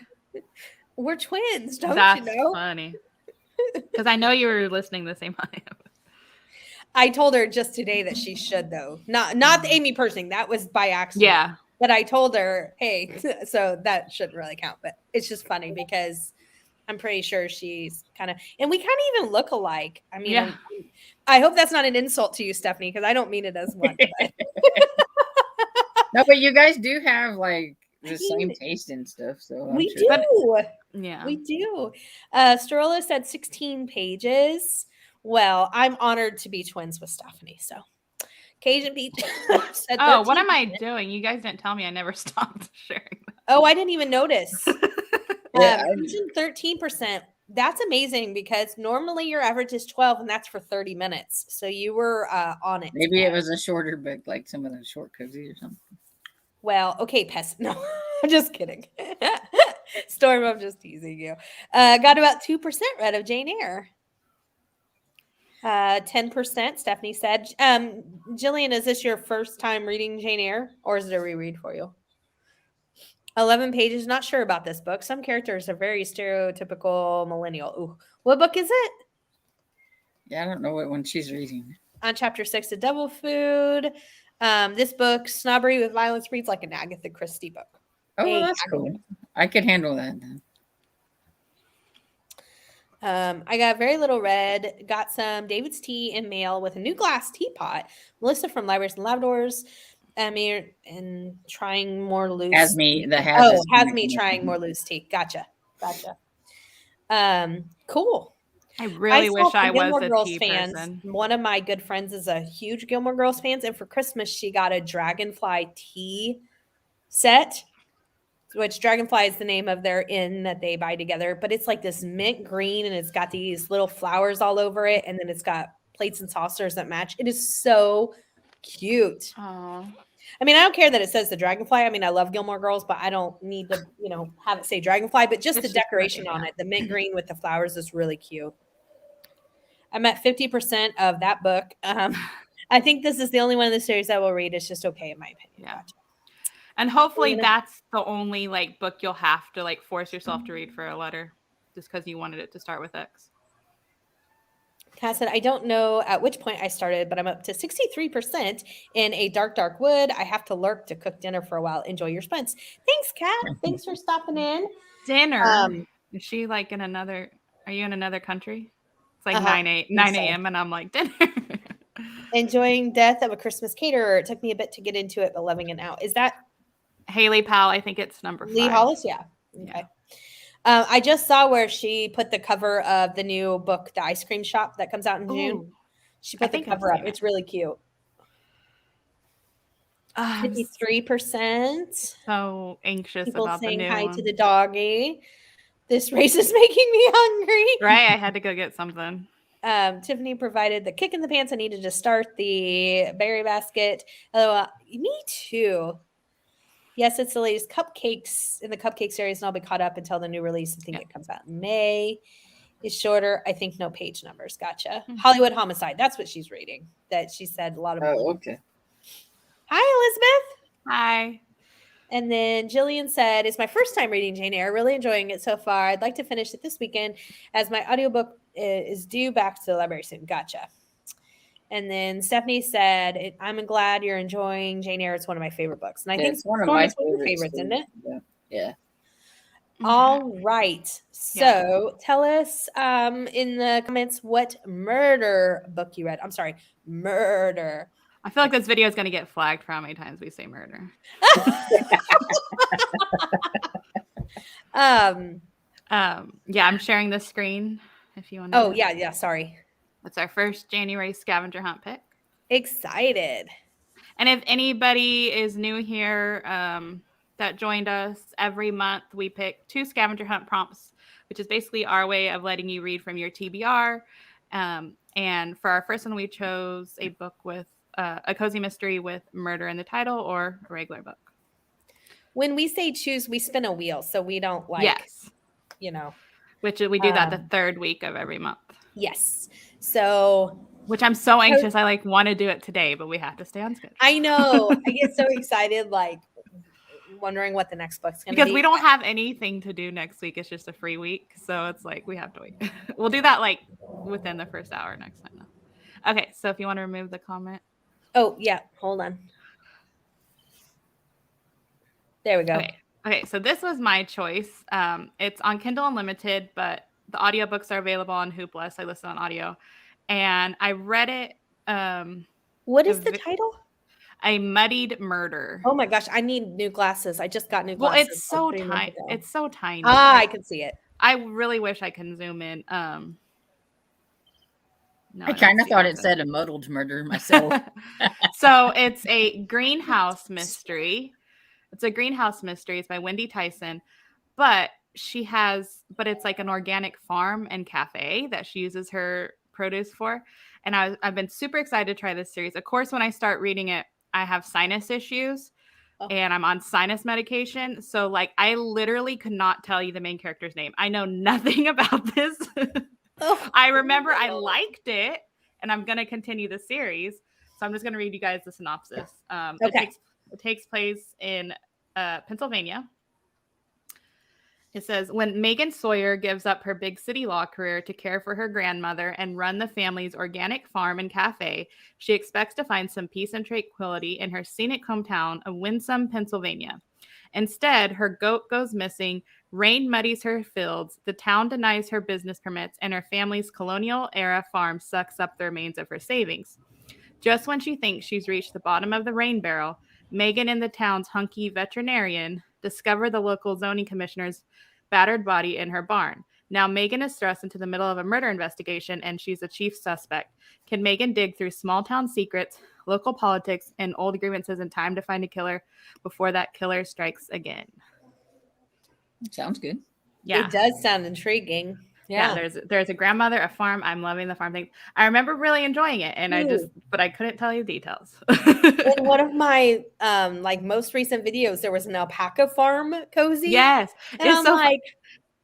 We're twins, don't That's you know? funny. Because I know you were listening the same I am. I told her just today that she should, though. Not the Amy Piercing. That was by accident. Yeah. But I told her, hey, so that shouldn't really count. But it's just funny because I'm pretty sure she's kind of, and we kind of even look alike. I mean, Yeah. I hope that's not an insult to you, Stephanie, because I don't mean it as one. But. No, but you guys do have like the same taste and stuff. So we do. Yeah. We do. Starola said 16 pages. Well, I'm honored to be twins with Stephanie. So Cajun Beach said Oh, what 13 am I pages. doing? You guys didn't tell me. I never stopped sharing that. Oh, I didn't even notice. Yeah, Cajun 13%. That's amazing because normally your average is 12 and that's for 30 minutes. So you were on it. maybe it was a shorter book, like some of the short cozies or something. Well, okay, pest. No, I'm just kidding. Storm, I'm just teasing you. Got about 2% read of Jane Eyre. 10%, Stephanie said. Jillian, is this your first time reading Jane Eyre or is it a reread for you? 11 pages. Not sure about this book. Some characters are very stereotypical millennial. Ooh, what book is it? Yeah, I don't know what one she's reading. On chapter 6 of Devil Food. This book, Snobbery with Violence, reads like an Agatha Christie book. Oh, well, that's cool. I could handle that then. I got very little read. Got some David's tea in mail with a new glass teapot. Melissa from Libraries and Labradors. And trying more loose. Has me trying more loose tea. Gotcha. Cool. I really wish I was Gilmore a Girls tea fans. person. One of my good friends is a huge Gilmore Girls fans, and for Christmas she got a Dragonfly tea set, which Dragonfly is the name of their inn that they buy together. But it's like this mint green, and it's got these little flowers all over it, and then it's got plates and saucers that match. It is so cute. Oh. I mean, I don't care that it says the Dragonfly. I mean, I love Gilmore Girls, but I don't need to, have it say Dragonfly. But just the decoration on it, the mint green with the flowers is really cute. I'm at 50% of that book. I think this is the only one of the series I will read. It's just okay, in my opinion. Yeah. And hopefully that's the only book you'll have to force yourself to read for a letter, just because you wanted it to start with X. Kat said, I don't know at which point I started, but I'm up to 63% in a dark wood. I have to lurk to cook dinner for a while. Enjoy your sprints. Thanks, Kat. Thanks for stopping in. Dinner? Is she are you in another country? It's like 9 a.m. and I'm like, dinner. Enjoying Death of a Christmas Caterer. It took me a bit to get into it, but loving it now. Is that Haley Powell? I think it's number 5. Lee Hollis? Yeah. Okay. I just saw where she put the cover of the new book, The Ice Cream Shop, that comes out in June. She put the cover up. It's really cute. 53%. So anxious People about the saying new hi one. to the doggy. This race is making me hungry. Right, I had to go get something. Tiffany provided the kick in the pants I needed to start the berry basket. LOL. Me too. Yes, it's the latest cupcakes in the cupcake series, and I'll be caught up until the new release. I think it comes out in May. It's shorter. I think no page numbers. Gotcha. Hollywood Homicide. That's what she's reading. That she said a lot of. Oh, okay. Hi, Elizabeth. Hi. And then Jillian said, it's my first time reading Jane Eyre. Really enjoying it so far. I'd like to finish it this weekend as my audiobook is due back to the library soon. Gotcha. And then Stephanie said, I'm glad you're enjoying Jane Eyre. It's one of my favorite books. And I think it's one of my favorites, isn't it? Yeah. All right. So tell us in the comments what murder book you read. I'm sorry, murder. I feel like this video is going to get flagged for how many times we say murder. Yeah, I'm sharing the screen if you want to. Oh, yeah. Sorry. That's our first January scavenger hunt pick. Excited. And if anybody is new here that joined us, every month we pick 2 scavenger hunt prompts, which is basically our way of letting you read from your TBR. And for our first one, we chose a book with a cozy mystery with murder in the title or a regular book. When we say choose, we spin a wheel, so we don't Yes. Which we do that the third week of every month. Yes. So, which I'm so anxious. I want to do it today, but we have to stay on schedule. I know. I get so excited, wondering what the next book's going to be. Because we don't have anything to do next week. It's just a free week. So it's we have to wait. We'll do that within the first hour next time though. Okay. So if you want to remove the comment. Oh, yeah. Hold on. There we go. Okay. So this was my choice. It's on Kindle Unlimited, but the audiobooks are available on Hoopla. So I listen on audio. And I read it. What is the title? A Muddied Murder. Oh my gosh, I need new glasses. I just got new glasses. Well, it's so tiny. It's so tiny. I can see it. I really wish I can zoom in. No, I kind of thought it said a muddled murder myself. So it's a greenhouse mystery. It's a greenhouse mystery. It's by Wendy Tyson, but it's like an organic farm and cafe that she uses her produce for. And I've been super excited to try this series. Of course, when I start reading it, I have sinus issues and I'm on sinus medication. So I literally could not tell you the main character's name. I know nothing about this. I remember I liked it and I'm going to continue the series. So I'm just going to read you guys the synopsis. Okay. It takes place in Pennsylvania. It says, when Megan Sawyer gives up her big city law career to care for her grandmother and run the family's organic farm and cafe, she expects to find some peace and tranquility in her scenic hometown of Winsome, Pennsylvania. Instead, her goat goes missing, rain muddies her fields, the town denies her business permits, and her family's colonial-era farm sucks up the remains of her savings. Just when she thinks she's reached the bottom of the rain barrel, Megan and the town's hunky veterinarian discover the local zoning commissioner's battered body in her barn. Now Megan is thrust into the middle of a murder investigation and she's the chief suspect. Can Megan dig through small town secrets, local politics, and old grievances in time to find a killer before that killer strikes again? Sounds good. Yeah. It does sound intriguing. Yeah, there's a grandmother, a farm. I'm loving the farm thing. I remember really enjoying it, and but I couldn't tell you details. In one of my most recent videos, there was an alpaca farm cozy. Yes, and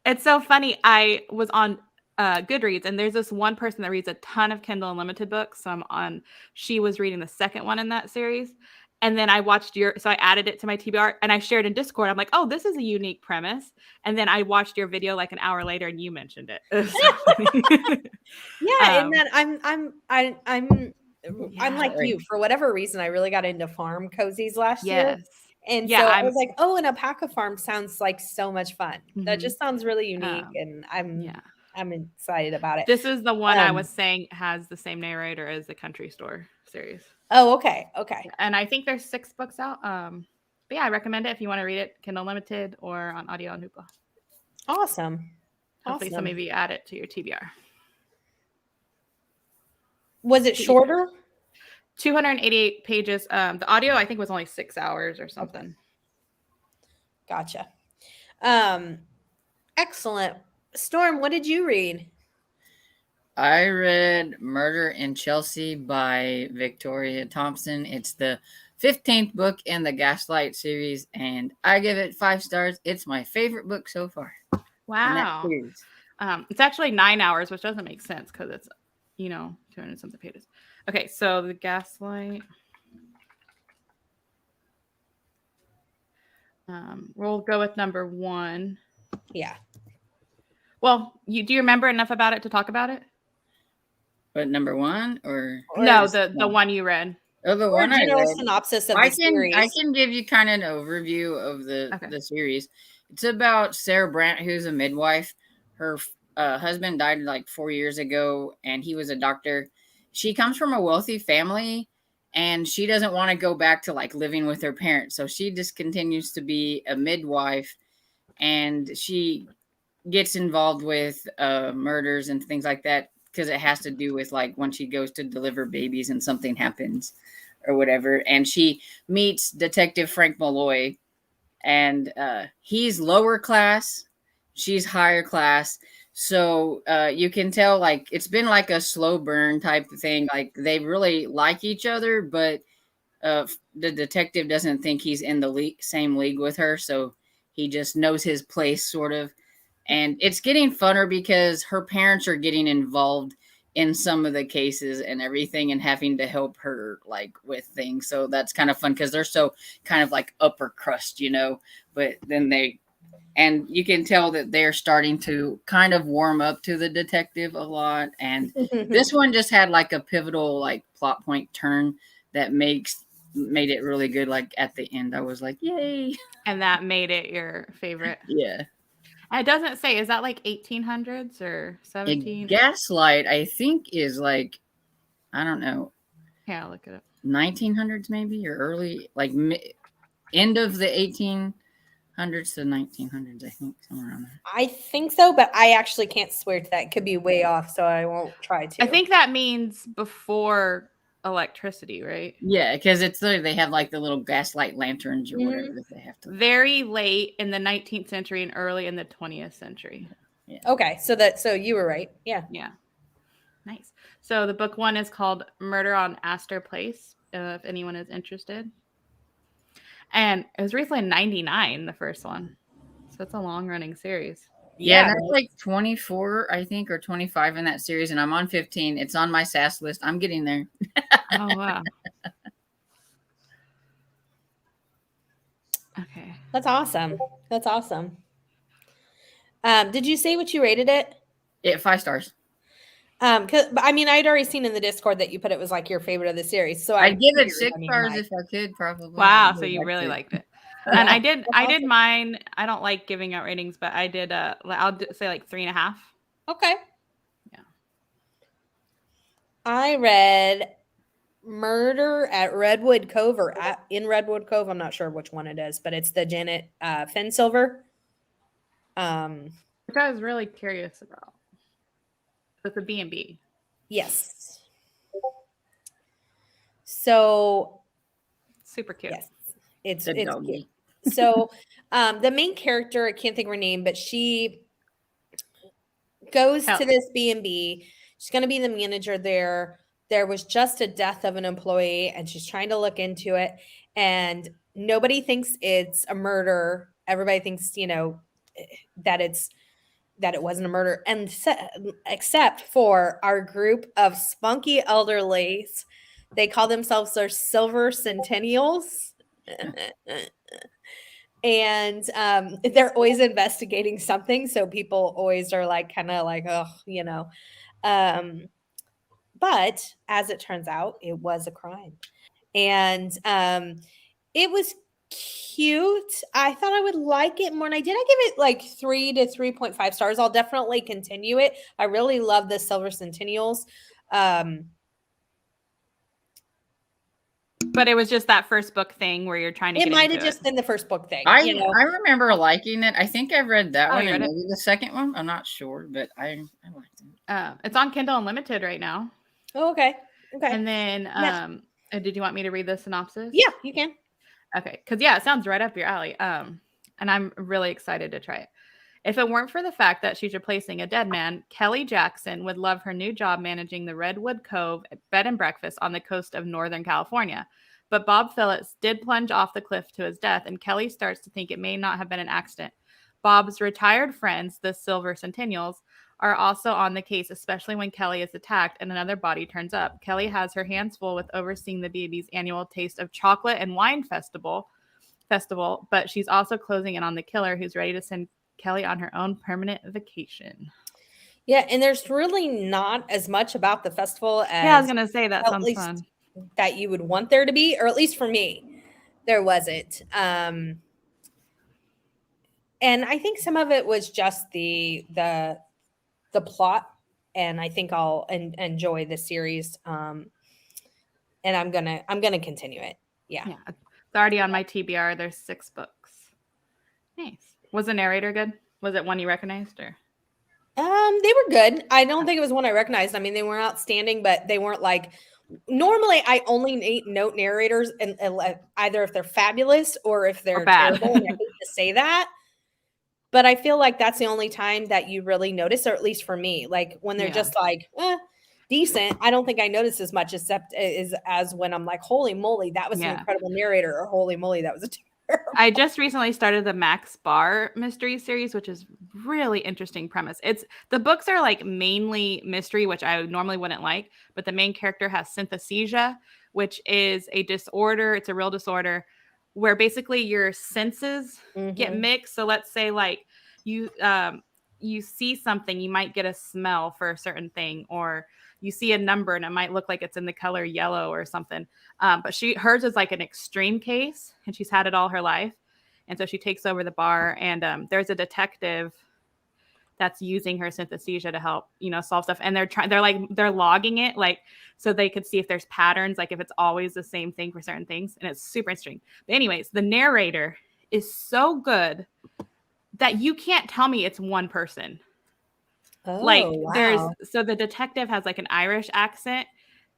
it's so funny. I was on Goodreads, and there's this one person that reads a ton of Kindle Unlimited books. So she was reading the second one in that series. And then I watched so I added it to my TBR and I shared in Discord. I'm like, oh, this is a unique premise. And then I watched your video an hour later and you mentioned it. And then I'm like you. For whatever reason, I really got into farm cozies last year. And so I was like, oh, an alpaca farm sounds like so much fun. Mm-hmm. That just sounds really unique. And I'm excited about it. This is the one I was saying has the same narrator as the Country Store series. Oh, okay. Okay. And I think there's 6 books out. But yeah, I recommend it if you want to read it, Kindle Unlimited or on audio on Hoopla. Awesome. Hopefully some of you add it to your TBR. Was it shorter? 288 pages. The audio, I think, was only 6 hours or something. Gotcha. Excellent. Storm, what did you read? I read Murder in Chelsea by Victoria Thompson. It's the 15th book in the Gaslight series, and I give it 5 stars. It's my favorite book so far. Wow. It's actually 9 hours, which doesn't make sense because it's, 200 something pages. Okay, so the Gaslight. We'll go with number 1. Yeah. Well, do you remember enough about it to talk about it? But number 1 or no, the one you read. Oh, the one I read. Synopsis of the series. I can give you kind of an overview of the series. It's about Sarah Brandt, who's a midwife. Her husband died 4 years ago, and he was a doctor. She comes from a wealthy family, and she doesn't want to go back to living with her parents. So she just continues to be a midwife, and she gets involved with murders and things like that. Because it has to do with when she goes to deliver babies and something happens or whatever. And she meets Detective Frank Malloy, and he's lower class. She's higher class. So you can tell like it's been like a slow burn type of thing. Like they really like each other, but the detective doesn't think he's in the same league with her, so he just knows his place, sort of. And it's getting funner because her parents are getting involved in some of the cases and everything and having to help her like with things. So that's kind of fun because they're so kind of like upper crust, but then and you can tell that they're starting to kind of warm up to the detective a lot. And this one just had like a pivotal like plot point turn that made it really good. Like at the end, I was like, yay. And that made it your favorite. Yeah. It doesn't say, is that like 1800s or 17? Gaslight, I think, is like, I don't know. Yeah, I'll look it up. 1900s maybe, or early, like end of the 1800s to 1900s, I think, somewhere around there. I think so, but I actually can't swear to that. It could be way off, so I won't try to. I think that means before electricity, right? Yeah, because they have like the little gaslight lanterns or whatever that they have to. Very late in the 19th century and early in the 20th century. Yeah. Okay, so you were right. Yeah. Yeah. Nice. So the book one is called Murder on Astor Place, if anyone is interested. And it was recently in 99, the first one. So it's a long running series. Yeah, that's like 24, I think, or 25 in that series, and I'm on 15. It's on my SAS list. I'm getting there. Oh, wow. Okay. That's awesome. That's awesome. Did you say what you rated it? Yeah, 5 stars. Cause I mean, I'd already seen in the Discord that you put it was like your favorite of the series. So I'd give it 6 stars if I could, probably. Wow, so you really liked it. And I did mine. I don't like giving out ratings, but I did I'll say like 3.5. Okay. Yeah. I read Murder at Redwood Cove or in Redwood Cove. I'm not sure which one it is, but it's the Janet Finsilver. Which I was really curious about. It's a B&B. Yes. So super cute. Yes. It's cute. So the main character, I can't think of her name, but she goes to this B&B. She's going to be the manager there. There was just a death of an employee and she's trying to look into it. And nobody thinks it's a murder. Everybody thinks, that it wasn't a murder. And except for our group of spunky elderlies. They call themselves their silver centennials. And they're always investigating something. So people always are like, kind of like, oh, but as it turns out, it was a crime. And it was cute. I thought I would like it more. And I give it like 3 to 3.5 stars. I'll definitely continue it. I really love the Silver Centennials. But it was just that first book thing where you're trying to. It might have just been the first book thing. I remember liking it. I think I've read that one and maybe the second one. I'm not sure, but I liked it. It's on Kindle Unlimited right now. Oh, okay. And then, did you want me to read the synopsis? Yeah, you can. Okay, because it sounds right up your alley. And I'm really excited to try it. If it weren't for the fact that she's replacing a dead man, Kelly Jackson would love her new job managing the Redwood Cove bed and breakfast on the coast of Northern California. But Bob Phillips did plunge off the cliff to his death, and Kelly starts to think it may not have been an accident. Bob's retired friends, the Silver Centennials, are also on the case, especially when Kelly is attacked and another body turns up. Kelly has her hands full with overseeing the B&B's annual Taste of Chocolate and Wine Festival, but she's also closing in on the killer who's ready to send Kelly on her own permanent vacation. Yeah, and there's really not as much about the festival as I was gonna say that sounds fun. That you would want there to be, or at least for me, there wasn't. And I think some of it was just the plot, and I think I'll enjoy the series. And I'm gonna continue it. Yeah, it's already on my TBR. There's 6 books. Nice. Was the narrator good? Was it one you recognized or? They were good. I don't think it was one I recognized. I mean, they weren't outstanding, but they weren't like. Normally, I only note narrators and either if they're fabulous or if they're terrible. And I hate to say that, But I feel like that's the only time that you really notice, or at least for me, like when they're just like decent. I don't think I notice as much as when I'm like, holy moly, that was an incredible narrator, or holy moly, that was a terrible. I just recently started the Max Barr mystery series, which is really interesting premise. The books are like mainly mystery, which I normally wouldn't like, but the main character has synesthesia, which is a disorder. It's a real disorder where basically your senses get mixed. So let's say like you see something, you might get a smell for a certain thing, or you see a number and it might look like it's in the color yellow or something. But hers is like an extreme case, and she's had it all her life. And so she takes over the bar, and there's a detective that's using her synesthesia to help, solve stuff. And they're logging it, like, so they could see if there's patterns, like if it's always the same thing for certain things. And it's super interesting. But anyways, the narrator is so good that you can't tell me it's one person. So the detective has like an Irish accent.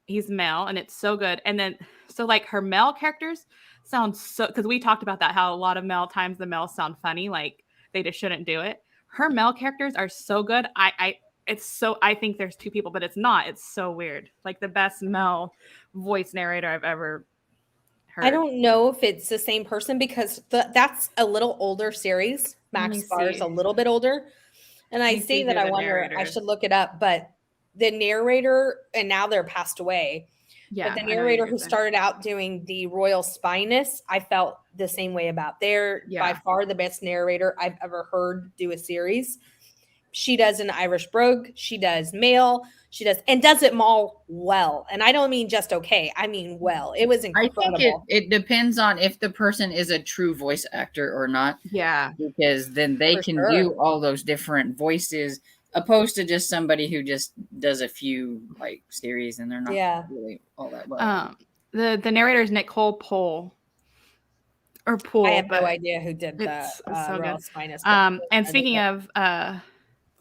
He's male, and it's so good. And then, so like her male characters sound so, because we talked about that, how a lot of the males sound funny, like they just shouldn't do it. Her male characters are so good. I think there's two people, but it's not. It's so weird. Like the best male voice narrator I've ever heard. I don't know if it's the same person, because that's a little older series. Max Barr is a little bit older. And I say that I wonder, I should look it up, but the narrator, and now they're passed away. Yeah, but the narrator who started out doing the Royal Spyness, I felt the same way about. They're by far the best narrator I've ever heard do a series. She does an Irish brogue. She does male. She does it all well. And I don't mean just okay. I mean well. It was incredible. I think it depends on if the person is a true voice actor or not. Yeah. Because then they can do all those different voices, opposed to just somebody who just does a few like series and they're not really all that well. The narrator is Nicole Poole. Or Poole. I have no idea who did the Royal Spyness. And speaking of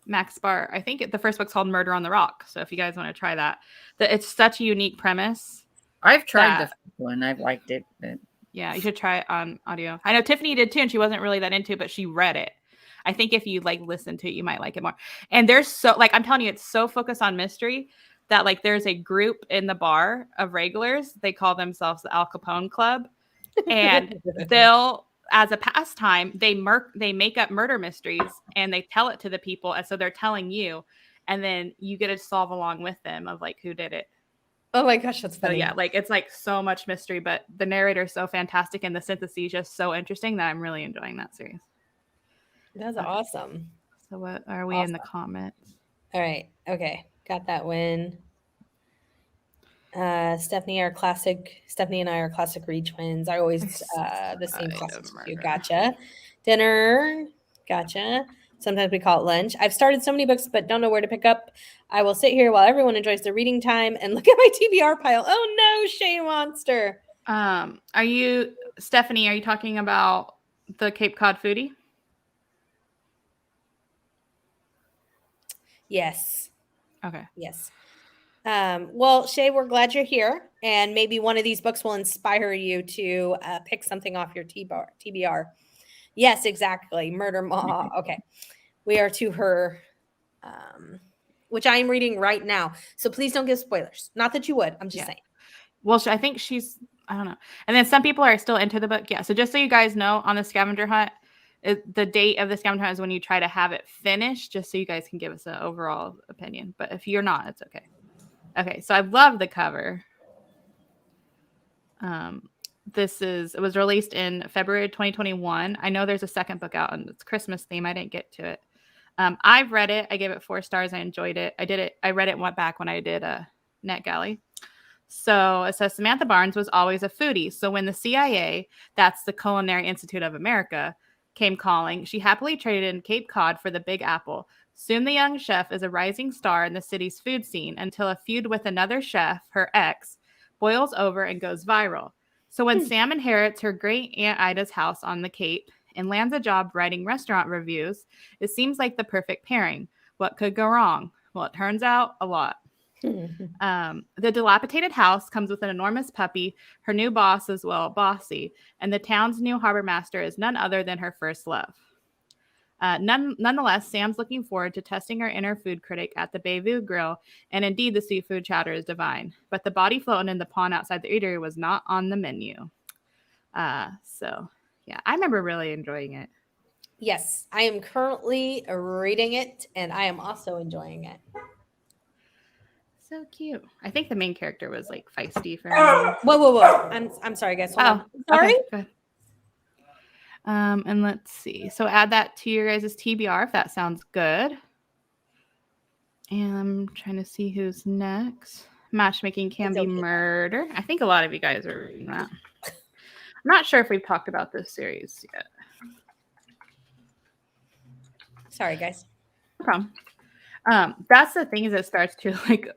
Max Barr, I think the first book's called Murder on the Rock. So if you guys want to try that, it's such a unique premise. I've tried the first one. I've liked it. But... yeah, you should try it on audio. I know Tiffany did too, and she wasn't really that into it, but she read it. I think if you like listen to it, you might like it more. And there's so, like, I'm telling you, it's so focused on mystery that like there's a group in the bar of regulars. They call themselves the Al Capone Club, and they'll, as a pastime, they make up murder mysteries and they tell it to the people, and so they're telling you, and then you get to solve along with them of like who did it. Oh my gosh, that's funny. So yeah, like it's like so much mystery, but the narrator is so fantastic and the synesthesia is so interesting that I'm really enjoying that series. That's awesome. So what are we in the comments? All right. Okay. Got that win. Stephanie and I are classic read twins. I always the same classics too. Gotcha. Dinner. Gotcha. Sometimes we call it lunch. I've started so many books, but don't know where to pick up. I will sit here while everyone enjoys their reading time and look at my TBR pile. Oh no, Shane Monster. Stephanie, are you talking about the Cape Cod foodie? Yes. Okay. Yes. Well, Shay, we're glad you're here, and maybe one of these books will inspire you to pick something off your TBR. Yes, exactly. Murder Ma. Okay. We are to her, which I am reading right now. So please don't give spoilers. Not that you would. I'm just saying. Well, I think I don't know. And then some people are still into the book. Yeah. So just so you guys know, on the scavenger hunt, the date of the scavenger hunt is when you try to have it finished, just so you guys can give us an overall opinion. But if you're not, it's okay. Okay, so I love the cover. It was released in February 2021. I know there's a second book out and it's Christmas theme. I didn't get to it. I've read it. I gave it 4 stars. I enjoyed it. I read it went back when I did a NetGalley. So it says Samantha Barnes was always a foodie. So when the CIA, that's the Culinary Institute of America, came calling, she happily traded in Cape Cod for the Big Apple. Soon the young chef is a rising star in the city's food scene until a feud with another chef, her ex, boils over and goes viral. So when Sam inherits her great Aunt Ida's house on the Cape and lands a job writing restaurant reviews, it seems like the perfect pairing. What could go wrong? Well, it turns out a lot. The dilapidated house comes with an enormous puppy, her new boss as well, Bossy, and the town's new harbor master is none other than her first love. Nonetheless, Sam's looking forward to testing her inner food critic at the Bayview Grill, and indeed the seafood chowder is divine. But the body floating in the pond outside the eatery was not on the menu. So, yeah, I remember really enjoying it. Yes, I am currently reading it, and I am also enjoying it. So cute. I think the main character was like feisty for me. Whoa. I'm sorry, guys. Hold on. Sorry. Okay, good. And let's see. So add that to your guys' TBR if that sounds good. And I'm trying to see who's next. Matchmaking can be murder. I think a lot of you guys are reading that. I'm not sure if we've talked about this series yet. Sorry, guys. No problem. That's the thing, is it starts to like,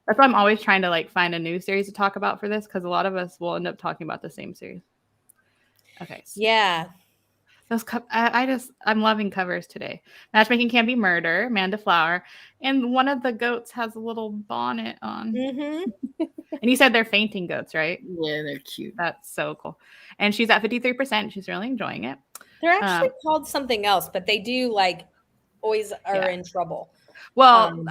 that's why I'm always trying to like find a new series to talk about for this, because a lot of us will end up talking about the same series. Okay. So yeah. Those I'm loving covers today. Matchmaking can be murder, Amanda Flower, and one of the goats has a little bonnet on. Mm-hmm. And you said they're fainting goats, right? Yeah, they're cute. That's so cool. And she's at 53%. She's really enjoying it. They're actually called something else, but they do like always are in trouble. Well,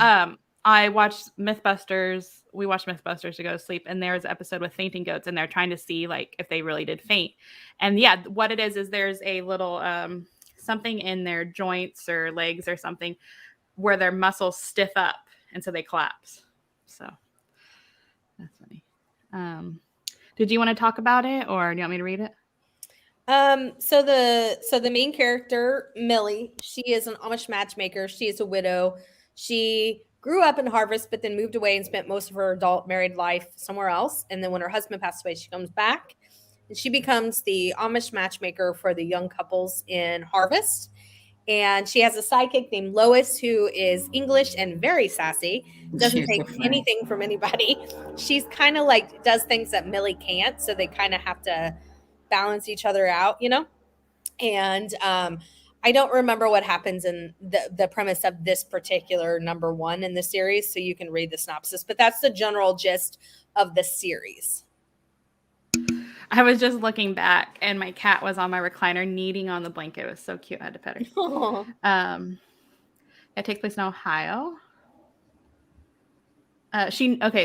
I watched Mythbusters. We watched Mythbusters to go to sleep, and there's an episode with fainting goats, and they're trying to see like if they really did faint. And yeah, what it is there's a little something in their joints or legs or something where their muscles stiff up, and so they collapse. So that's funny. Did you want to talk about it, or do you want me to read it? So the main character, Millie, she is an Amish matchmaker. She is a widow. She grew up in Harvest, but then moved away and spent most of her adult married life somewhere else. And then when her husband passed away, she comes back and she becomes the Amish matchmaker for the young couples in Harvest. And she has a sidekick named Lois, who is English and very sassy, doesn't take anything from anybody. She's kind of like does things that Millie can't. So they kind of have to balance each other out, you know? And I don't remember what happens in the premise of this particular number one in the series, so you can read the synopsis, but that's the general gist of the series. I was just looking back, and my cat was on my recliner kneading on the blanket. It was so cute. I had to pet her. It takes place in Ohio.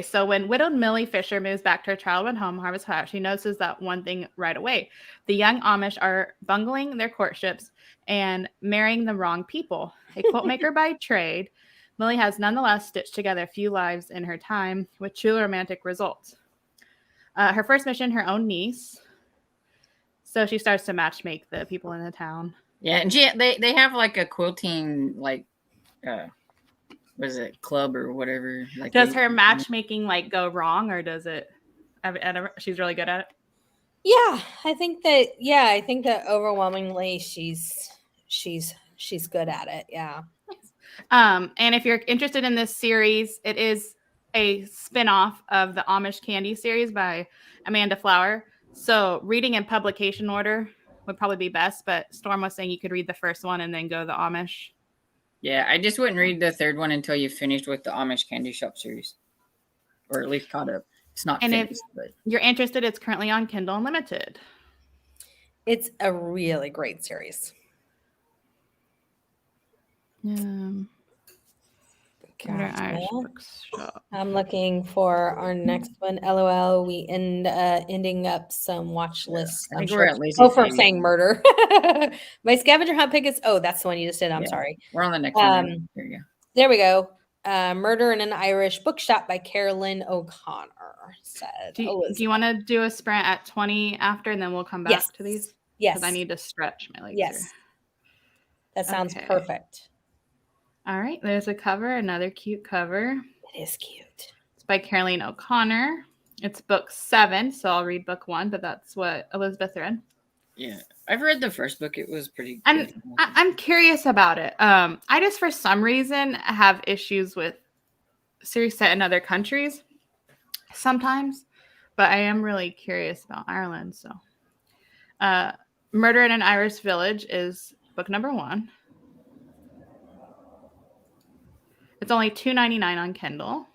So when widowed Millie Fisher moves back to her childhood home, Harvest Ohio, she notices that one thing right away. The young Amish are bungling their courtships and marrying the wrong people. A quilt maker by trade, Millie has nonetheless stitched together a few lives in her time with truly romantic results. Her first mission, her own niece. So she starts to matchmake the people in the town. Yeah, and they have like a quilting, like, what is it, club or whatever? Like, does her matchmaking like go wrong, or does it? She's really good at it. Yeah, I think that overwhelmingly she's good at it. Yeah. And if you're interested in this series, it is a spin-off of the Amish Candy series by Amanda Flower. So reading in publication order would probably be best, but Storm was saying you could read the first one and then go the Amish. Yeah, I just wouldn't read the third one until you finished with the Amish Candy Shop series, or at least caught up. It's not finished, if you're interested, it's currently on Kindle Unlimited. It's a really great series. I'm looking for our next one. LOL. We ending up some watch lists. I think we're at least. For saying murder. My scavenger hunt pick is. Oh, that's the one you just did. I'm sorry. We're on the next one. There you go. There we go. Murder in an Irish Bookshop by Carolyn O'Connor. Said. Do you want to do a sprint at 20 after, and then we'll come back to these? Yes. Because I need to stretch my legs. Yes. Here. That sounds perfect. All right, there's a cover, another cute cover. It is cute. It's by Caroline O'Connor. It's book 7, so I'll read book 1, but that's what Elizabeth read. Yeah, I've read the first book. It was pretty good. And I'm curious about it. I just, for some reason, have issues with series set in other countries sometimes, but I am really curious about Ireland. So, Murder in an Irish Village is book number 1. It's only $2.99 on Kindle.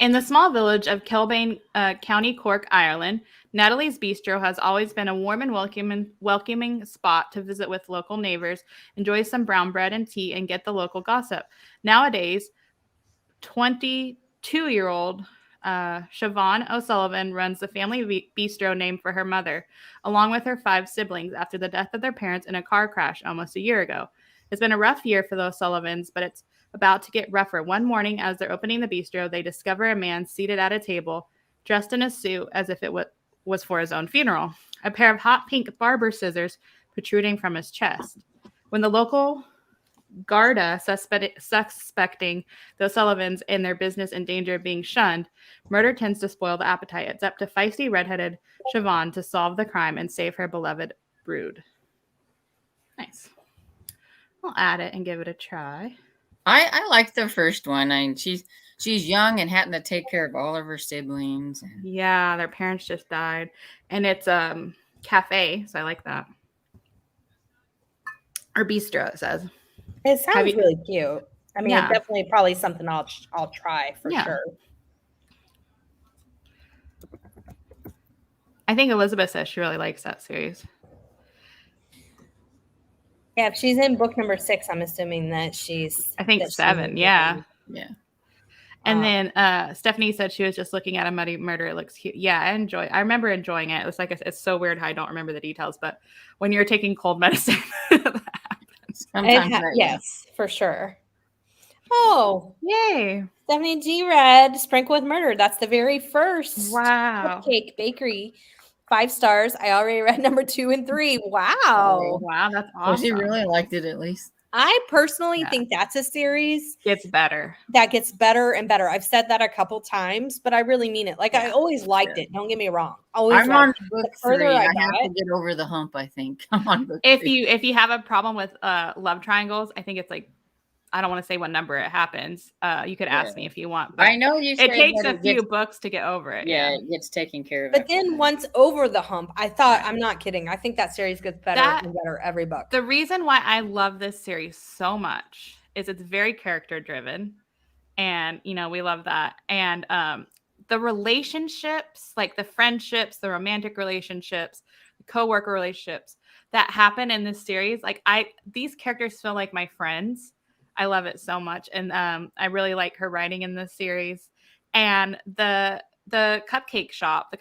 In the small village of Kilbane, County Cork, Ireland, Natalie's Bistro has always been a warm and welcoming spot to visit with local neighbors, enjoy some brown bread and tea, and get the local gossip. Nowadays, 22-year-old Siobhan O'Sullivan runs the family bistro named for her mother, along with her 5 siblings after the death of their parents in a car crash almost a year ago. It's been a rough year for the O'Sullivans, but it's about to get rougher. One morning, as they're opening the bistro, they discover a man seated at a table, dressed in a suit as if it was for his own funeral. A pair of hot pink barber scissors protruding from his chest. When the local Garda, suspecting the O'Sullivans and their business in danger of being shunned, murder tends to spoil the appetite. It's up to feisty redheaded Siobhan to solve the crime and save her beloved brood. Nice. I'll add it and give it a try. I like the first one. I mean, she's young and having to take care of all of her siblings. Yeah, their parents just died, and it's cafe, so I like that. Or bistro, it says. It sounds really cute. I mean, Yeah. it's definitely probably something I'll try for sure. I think Elizabeth says she really likes that series. Yeah, if she's in book number 6, I'm assuming that she's. I think that 7. she's Yeah. Yeah. And then Stephanie said she was just looking at a muddy murder. It looks cute. Yeah, I remember enjoying it. It was like it's so weird how I don't remember the details, but when you're taking cold medicine, that happens. Yes, for sure. Oh, Yay! Stephanie G read Sprinkle with Murder. That's the very first cupcake bakery. 5 stars. I already read number 2 and 3. Wow. Wow, that's awesome. So she really liked it at least. I personally think that's a series gets better. That gets better and better. I've said that a couple times, but I really mean it. Like I always liked it. Don't get me wrong. I'm on book 3. I have to get over the hump. I think I'm on book 3. If you have a problem with love triangles, I think it's like I don't want to say what number it happens. You could ask me if you want. But I know you. It takes a few books to get over it. Yeah, it gets taken care of. But then once over the hump, I thought, I'm not kidding. I think that series gets better and better every book. The reason why I love this series so much is it's very character driven, and we love that. And the relationships, like the friendships, the romantic relationships, the coworker relationships that happen in this series, like these characters feel like my friends. I love it so much. And I really like her writing in this series. And the cupcake shop,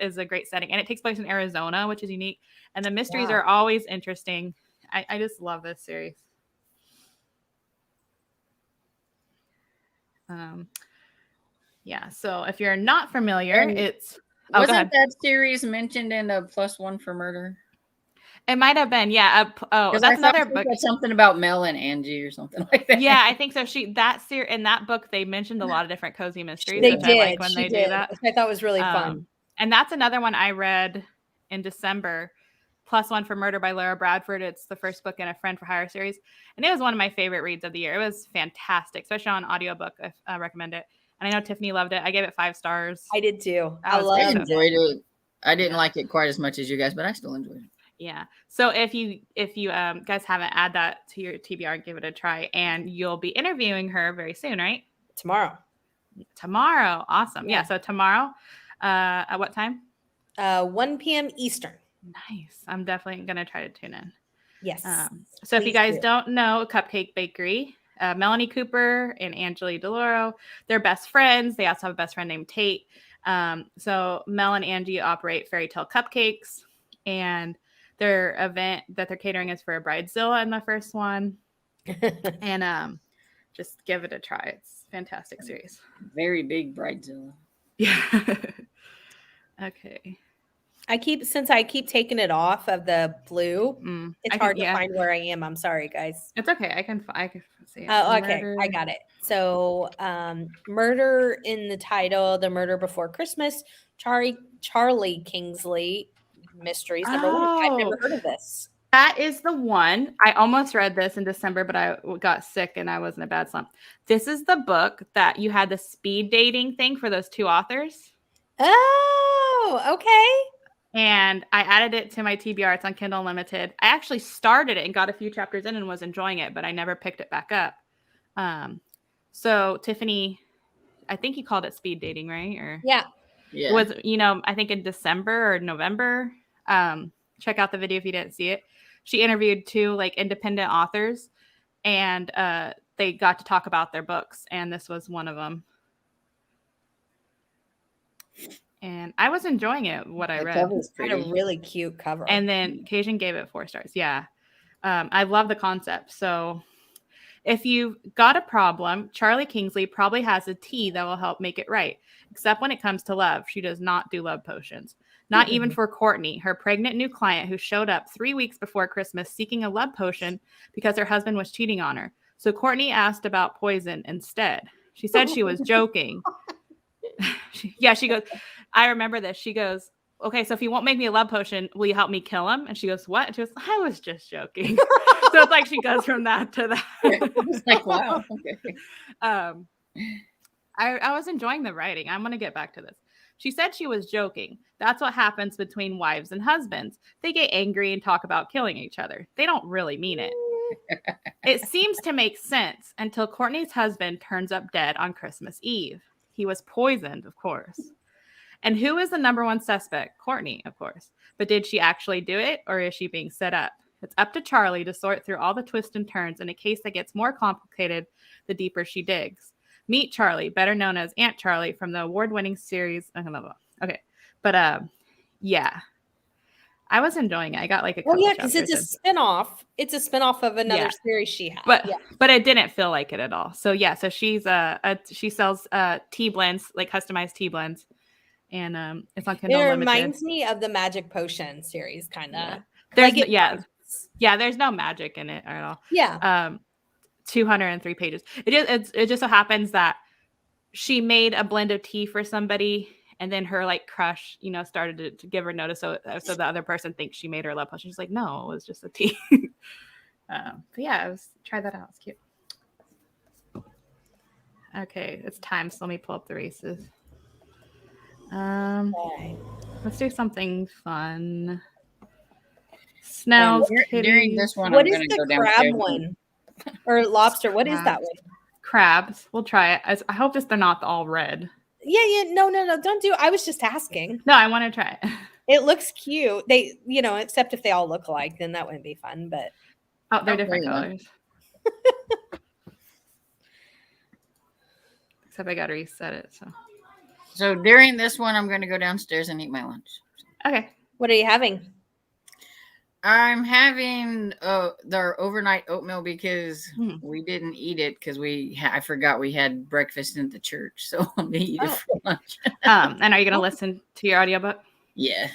is a great setting. And it takes place in Arizona, which is unique. And the mysteries are always interesting. I just love this series. So if you're not familiar, wasn't that series mentioned in a +1 for murder? It might have been, that's another book. Something about Mel and Angie or something like that. Yeah, I think so. In that book, they mentioned a lot of different cozy mysteries. They did. I like when they do that. Which I thought was really fun. And that's another one I read in December. +1 for Murder by Lara Bradford. It's the first book in a Friend for Hire series, and it was one of my favorite reads of the year. It was fantastic, especially on audiobook. I recommend it. And I know Tiffany loved it. I gave it 5 stars. I did too. I enjoyed it. I didn't like it quite as much as you guys, but I still enjoyed it. Yeah. So if you guys haven't, add that to your TBR and give it a try, and you'll be interviewing her very soon, right? Tomorrow. Awesome. Yeah. So tomorrow, at what time? 1 p.m. Eastern. Nice. I'm definitely going to try to tune in. Yes. So if you guys don't know Cupcake Bakery, Melanie Cooper and Angeli DeLauro, they're best friends. They also have a best friend named Tate. So Mel and Angie operate Fairy Tale Cupcakes, and their event that they're catering is for a Bridezilla in the first one. And just give it a try. It's a fantastic series. Very big Bridezilla. Yeah. Okay. Since I keep taking it off of the blue, it's hard to find where I am. I'm sorry, guys. It's okay. I can see it. Oh, okay. I got it. So Murder in the title, The Murder Before Christmas, Charlie Kingsley Mysteries. Number 1. I've never heard of this. That is the one. I almost read this in December, but I got sick and I was in a bad slump. This is the book that you had the speed dating thing for those 2 authors. Oh, okay. And I added it to my TBR. It's on Kindle Unlimited. I actually started it and got a few chapters in and was enjoying it, but I never picked it back up. So Tiffany I think he called it speed dating, right? Or Yeah. Yeah. it was, I think in December or November. Check out the video if you didn't see it. She interviewed 2 like independent authors, and they got to talk about their books, and this was one of them. And I was enjoying it, what I The read. cover's Had a pretty. really cute cover. And then Cajun gave it 4 stars. Yeah. I love the concept. So if you've got a problem, Charlie Kingsley probably has a tea that will help make it right. Except when it comes to love, she does not do love potions. Not even for Courtney, her pregnant new client who showed up 3 weeks before Christmas seeking a love potion because her husband was cheating on her. So Courtney asked about poison instead. She said she was joking. She goes, I remember this. She goes, okay, so if he won't make me a love potion, will you help me kill him? And she goes, what? And she goes, I was just joking. So it's like she goes from that to that. It's like, wow. Okay. I was enjoying the writing. I'm going to get back to this. She said she was joking. That's what happens between wives and husbands. They get angry and talk about killing each other. They don't really mean it. It seems to make sense until Courtney's husband turns up dead on Christmas Eve. He was poisoned, of course. And who is the number one suspect? Courtney, of course. But did she actually do it, or is she being set up? It's up to Charlie to sort through all the twists and turns in a case that gets more complicated the deeper she digs. Meet Charlie, better known as Aunt Charlie from the award-winning series. Okay. But yeah. I was enjoying it. I got like a couple because it's a chapters spinoff. It's a spinoff of another series she had. But it didn't feel like it at all. So yeah, so she's she sells tea blends, like customized tea blends. And it's on Kindle Unlimited. It reminds me of the Magic Potion series, kind of. Yeah. There's no magic in it at all. Yeah. 203 pages. It just so happens that she made a blend of tea for somebody, and then her like crush, started to give her notice, so the other person thinks she made her a love potion. She's like, no, it was just a tea. But yeah, try that out. It's cute. Okay, it's time. So let me pull up the races. Let's do something fun. Snails, during this one, what is the crab one? Or lobster? What is that one? Crabs. We'll try it. I hope they're not all red. Yeah. No. Don't do. I was just asking. No, I want to try it. It looks cute. They, except if they all look alike, then that wouldn't be fun. But they're different colors. Except I got to reset it. So during this one, I'm going to go downstairs and eat my lunch. Okay. What are you having? I'm having their overnight oatmeal because we didn't eat it because I forgot we had breakfast in the church. So I'm going to eat it for lunch. And are you going to listen to your audiobook? Yeah.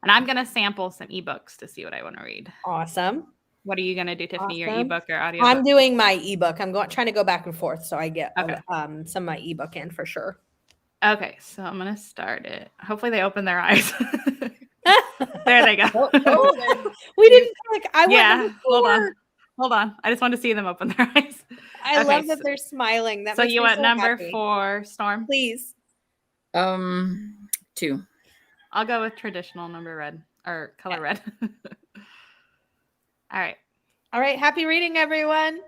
And I'm going to sample some ebooks to see what I want to read. Awesome. What are you going to do, Tiffany? Your ebook or audiobook? I'm doing my ebook. I'm trying to go back and forth so I get some of my ebook in for sure. Okay, so I'm going to start it. Hopefully they open their eyes. There they go. We didn't click. Hold on. I just want to see them open their eyes. I love that they're smiling. That so makes you me want so number happy. 4, Storm? Please. 2. I'll go with traditional number red or color red. All right. Happy reading, everyone.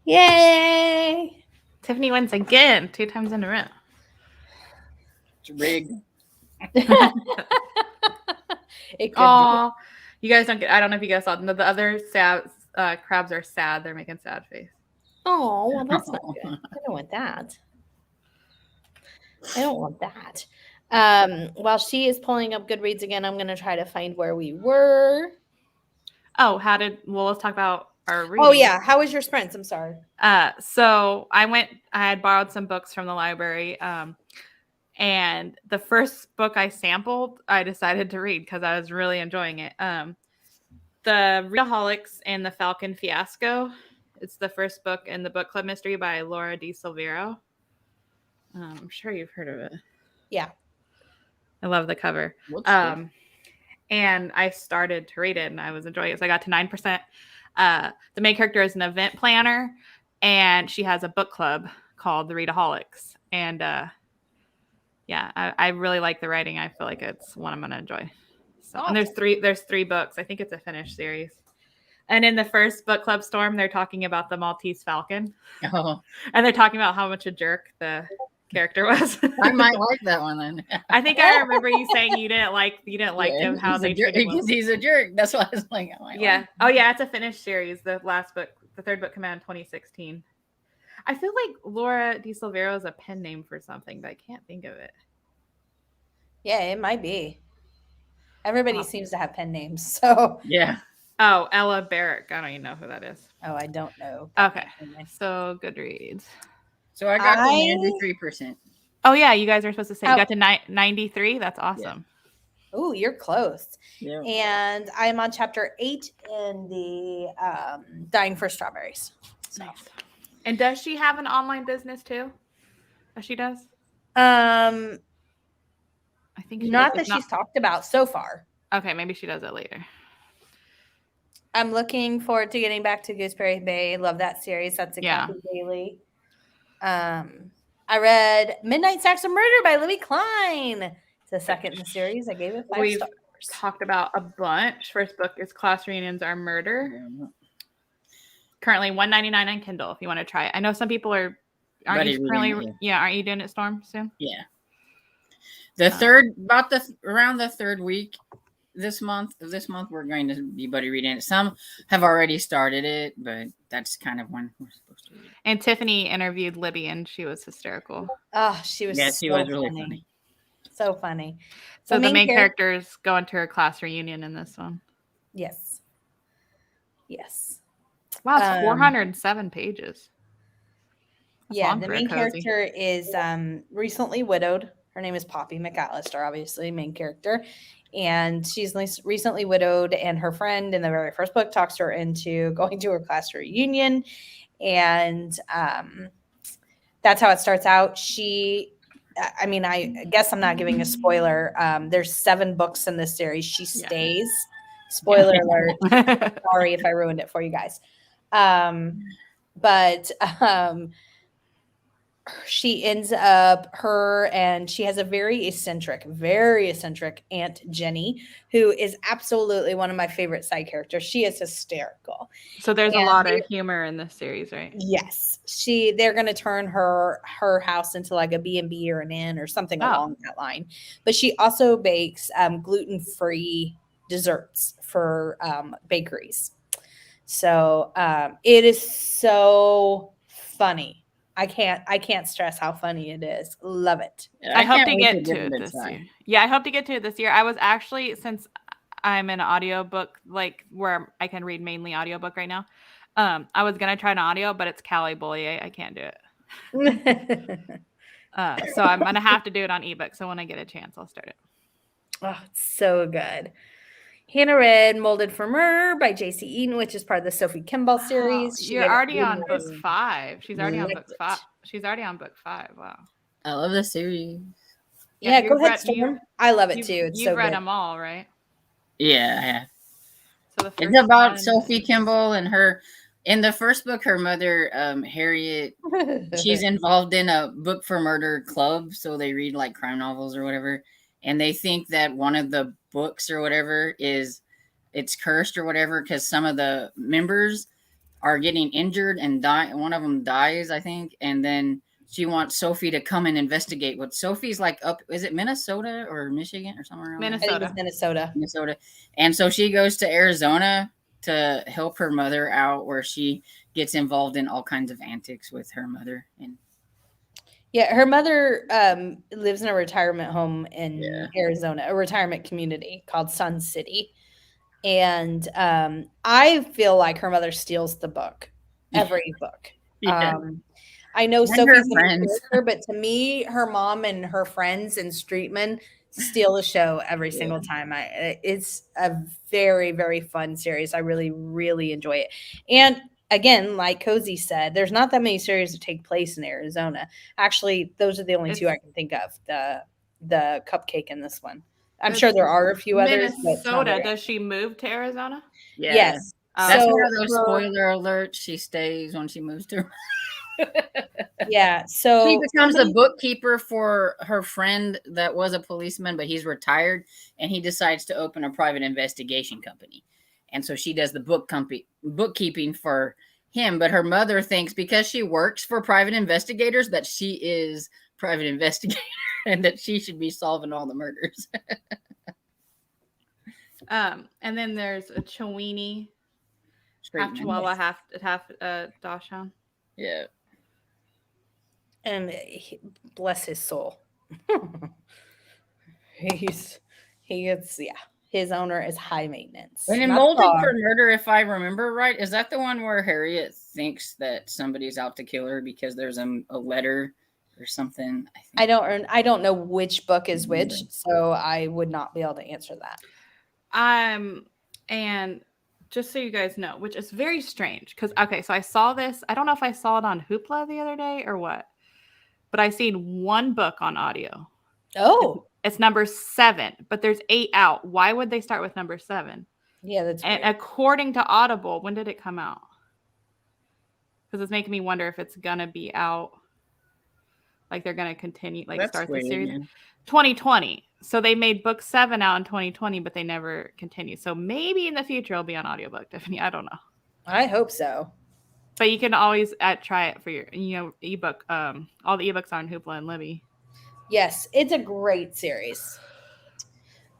Yay! Tiffany wins again, 2 times in a row. It's rigged. It could Oh, you guys don't get. I don't know if you guys saw them. The other sad crabs are sad. They're making sad face. be. Oh, well, that's not good. I don't want that. I don't want that. While she is pulling up Goodreads again, I'm going to try to find where we were. Oh, let's talk about our reading. Oh, yeah. How was your sprints? I'm sorry. So I had borrowed some books from the library. And the first book I sampled, I decided to read because I was really enjoying it. The Readaholics and the Falcon Fiasco. It's the first book in the book club mystery by Laura Di Silvero. I'm sure you've heard of it. Yeah. I love the cover. And I started to read it and I was enjoying it. So I got to 9%. The main character is an event planner and she has a book club called the Readaholics. And yeah, I really like the writing. I feel like it's one I'm going to enjoy. So, and there's three books. I think it's a finished series. And in the first book club storm, they're talking about the Maltese Falcon. Oh. And they're talking about how much a jerk the character was. I might like that one then. I think I remember you saying you didn't like him, how they treated him. Because he's a jerk. That's why I was like, yeah. Oh yeah, it's a finished series. The last book, the third book came out in 2016. I feel like Laura Di Silvero is a pen name for something, but I can't think of it. Yeah, it might be. Everybody seems to have pen names, so yeah. Oh, Ella Barrick. I don't even know who that is. Oh, I don't know. Okay, so Goodreads. So I got to 93%. Oh yeah, you guys are supposed to say you got to 93. That's awesome. Yeah. Oh, you're close. Yeah. And I'm on chapter 8 in the Dying for Strawberries. So. Nice. And does she have an online business too? She does. I think not that she's talked about so far. Okay, maybe she does it later. I'm looking forward to getting back to Gooseberry Bay. Love that series. That's a Kathy Bailey. I read Midnight Stacks of Murder by Libby Klein. It's the second in the series. I gave it 5 stars. Talked about a bunch. First book is Class Reunions Are Murder. Currently $1.99 on Kindle if you want to try it. I know some people aren't you doing it, Storm, soon? Yeah. Around the third week this month we're going to be buddy reading it. Some have already started it, but that's kind of when we're supposed to read it. And Tiffany interviewed Libby and she was hysterical. Oh, she was she was really funny. So funny. So the main character's going to her class reunion in this one. Yes. Wow, it's 407 pages. That's the main character is recently widowed. Her name is Poppy McAllister, obviously, main character. And she's recently widowed, and her friend in the very first book talks her into going to her class reunion. And that's how it starts out. I guess I'm not giving a spoiler. There's 7 books in this series. She stays. Spoiler alert. Sorry if I ruined it for you guys. But she ends up she has a very eccentric Aunt Jenny, who is absolutely one of my favorite side characters. She is hysterical. So there's a lot of humor in this series, right? Yes. They're going to turn her house into like a B&B or an inn or something along that line. But she also bakes gluten-free desserts for bakeries. So it is so funny. I can't stress how funny it is. Love it. I hope to get to it this year. Yeah, I hope to get to it this year. I was actually, since I'm in audiobook, like where I can read mainly audiobook right now, I was gonna try an audio, but it's Callie Bollier. I can't do it. So I'm gonna have to do it on ebook. So when I get a chance, I'll start it. Oh, it's so good. Hannah read Molded for Murder by J.C. Eaton, which is part of the Sophie Kimball series. You're already on book 5. She's already on book 5. She's already on book 5. Wow. I love the series. Yeah, go ahead, Storm. I love it too. You've read them all, right? Yeah, I have. So it's about Sophie Kimball and her. In the first book, her mother, Harriet, she's involved in a book for murder club. So they read like crime novels or whatever. And they think that one of the books or whatever it's cursed or whatever because some of the members are getting injured and die. One of them dies, I think, and then she wants Sophie to come and investigate. What Sophie's like up? Is it Minnesota or Michigan or somewhere around there? I think it's Minnesota. Minnesota, and so she goes to Arizona to help her mother out, where she gets involved in all kinds of antics with her mother. And yeah, her mother lives in a retirement home in Arizona, a retirement community called Sun City. And I feel like her mother steals the book, every book. Yeah. I know And Sophie's her a friends. character, but to me, her mom and her friends and Streetman steal the show every single time. It's a very, very fun series. I really, really enjoy it. And again, like Cozy said, there's not that many series that take place in Arizona. Actually, those are the only two I can think of. The cupcake and this one. I'm sure there are a few others. Minnesota. Does she move to Arizona? Yeah. Yes. That's one of those spoiler alerts. She stays when she moves to. Yeah. So she becomes a bookkeeper for her friend that was a policeman, but he's retired, and he decides to open a private investigation company. And so she does the bookkeeping for him. But her mother thinks because she works for private investigators that she is private investigator and that she should be solving all the murders. And then there's a Chowini, half Chihuahua, half Dachshund. Yeah. And bless his soul. His owner is high maintenance. And in Molded for Murder, if I remember right, is that the one where Harriet thinks that somebody's out to kill her because there's a letter or something? I don't know which book is which, so I would not be able to answer that. And just so you guys know, which is very strange, because so I saw this. I don't know if I saw it on Hoopla the other day or what, but I seen one book on audio. Oh, it's number 7, but there's 8 out. Why would they start with number 7? Yeah, that's and weird. According to Audible, when did it come out? Because it's making me wonder if it's gonna be out. Like they're gonna continue, like start the series. Man. 2020. So they made book 7 out in 2020, but they never continue. So maybe in the future it'll be on audiobook, Tiffany. I don't know. I hope so. But you can always try it for your, ebook. All the ebooks are on Hoopla and Libby. Yes, it's a great series.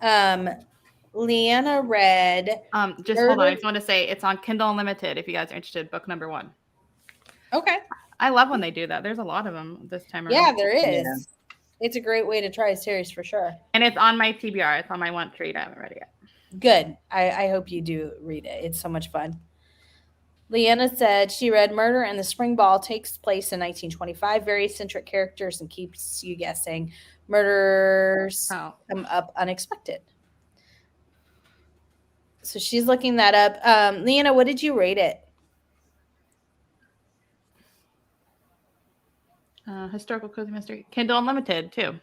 Leanna read. Just hold on. I just want to say it's on Kindle Unlimited if you guys are interested. Book number 1. Okay. I love when they do that. There's a lot of them this time around. Yeah, there is. Yeah. It's a great way to try a series for sure. And it's on my TBR. It's on my want to read. I haven't read it yet. Good. I hope you do read it. It's so much fun. Leanna said she read Murder and the Spring Ball takes place in 1925. Very eccentric characters and keeps you guessing. Murders come up unexpected. So she's looking that up. Leanna, what did you rate it? Historical cozy mystery. Kindle Unlimited too.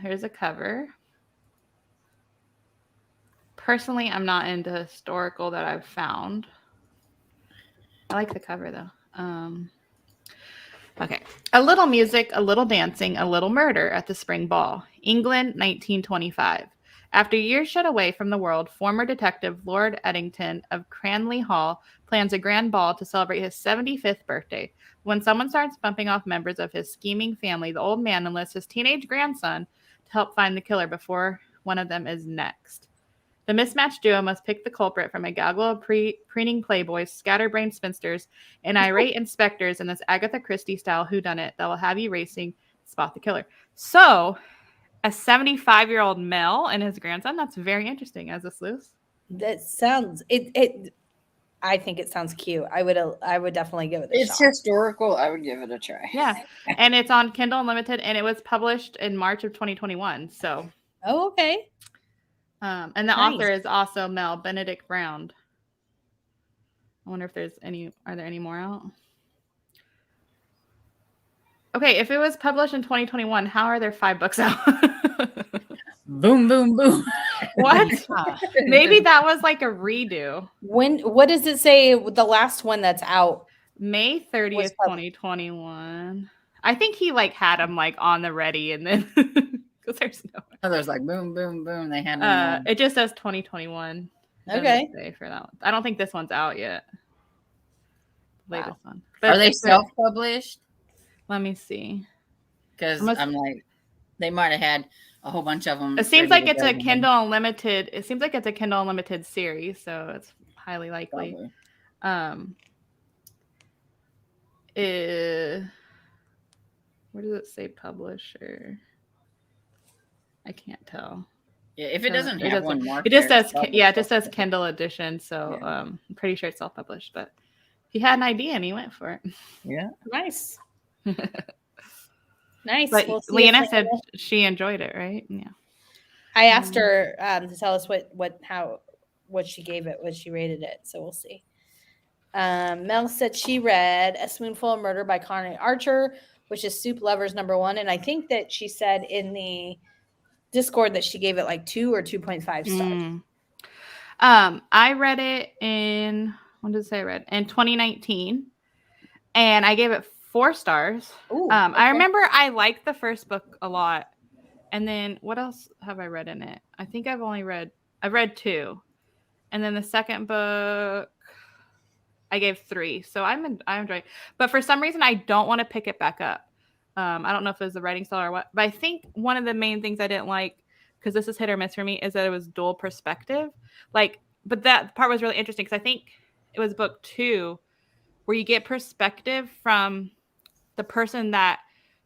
Here's a cover. Personally, I'm not into historical that I've found. I like the cover though. Okay. A little music, a little dancing, a little murder at the Spring Ball. England, 1925. After years shut away from the world, former detective Lord Eddington of Cranley Hall plans a grand ball to celebrate his 75th birthday. When someone starts bumping off members of his scheming family, the old man enlists his teenage grandson to help find the killer before one of them is next. The mismatched duo must pick the culprit from a gaggle of preening playboys, scatterbrained spinsters, and irate inspectors in this Agatha Christie-style whodunit that will have you racing to spot the killer. So, a 75-year-old male and his grandson, that's very interesting as a sleuth. That sounds... I think it sounds cute. I would definitely give it a shot. It's historical. I would give it a try. Yeah. And it's on Kindle Unlimited, and it was published in March of 2021. So. Oh, okay. And the author is also Mel Benedict Brown. I wonder if are there any more out? Okay, if it was published in 2021, how are there 5 books out? Boom, boom, boom. What? Maybe that was like a redo. What does it say? The last one that's out, May 30th, 2021. I think he had them on the ready, and then because there's no. Oh, there's boom, boom, boom. They had. It just says 2021. Okay. For that one. I don't think this one's out yet. latest one. Are they it's good. self-published? Let me see. Because I'm like, they might have had a whole bunch of them. It seems like it's a Kindle Unlimited. It seems like it's a Kindle Unlimited series, so it's highly likely. Probably. Where does it say publisher? I can't tell. Yeah, if it doesn't have one marked, it just there, says it just says Kindle edition. So I'm pretty sure it's self-published. But if you had an idea and you went for it, yeah, nice. Nice. But we'll Leanna said she enjoyed it, right? Yeah. I asked her to tell us what she gave it, what she rated it. So we'll see. Mel said she read A Spoonful of Murder by Connie Archer, which is Soup Lovers #1. And I think that she said in the Discord that she gave it like 2 or 2.5 stars. I read it in, when did I say I read? In 2019. And I gave it 4 stars. Ooh, I remember I liked the first book a lot. And then what else have I read in it? I think I've read 2. And then the second book I gave 3. So I'm enjoying it. But for some reason I don't want to pick it back up. I don't know if it was the writing style or what, but I think one of the main things I didn't like, because this is hit or miss for me, is that it was dual perspective. But that part was really interesting because I think it was book 2 where you get perspective from the person that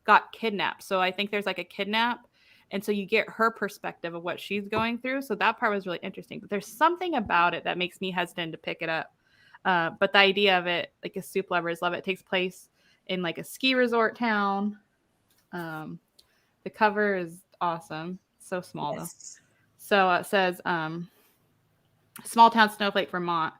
got kidnapped. So I think there's like a kidnap. And so you get her perspective of what she's going through. So that part was really interesting. But there's something about it that makes me hesitant to pick it up. But the idea of it, like a Soup Lovers Love It, takes place in like a ski resort town. The cover is awesome. So small though. So it says small town Snowflake, Vermont.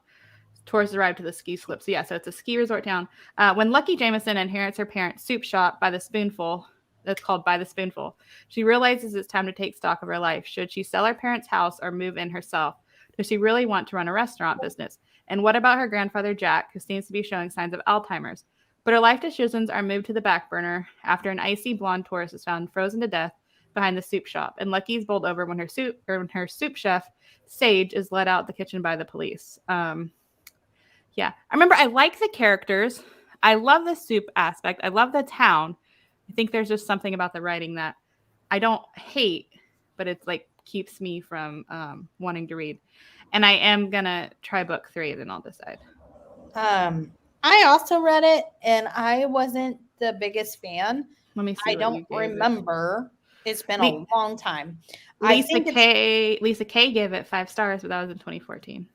Tourists arrive to the ski slip. So so it's a ski resort town. When Lucky Jameson inherits her parents' soup shop by the spoonful, that's called By the Spoonful, she realizes it's time to take stock of her life. Should she sell her parents' house or move in herself? Does she really want to run a restaurant business? And what about her grandfather, Jack, who seems to be showing signs of Alzheimer's? But her life decisions are moved to the back burner after an icy blonde tourist is found frozen to death behind the soup shop. And Lucky is bowled over when her soup chef, Sage, is let out the kitchen by the police. I remember I like the characters. I love the soup aspect. I love the town. I think there's just something about the writing that I don't hate, but it's like keeps me from wanting to read. And I am going to try book 3, then I'll decide. I also read it, and I wasn't the biggest fan. Let me see. I don't remember. It's been a long time. Lisa K gave it 5 stars, but that was in 2014.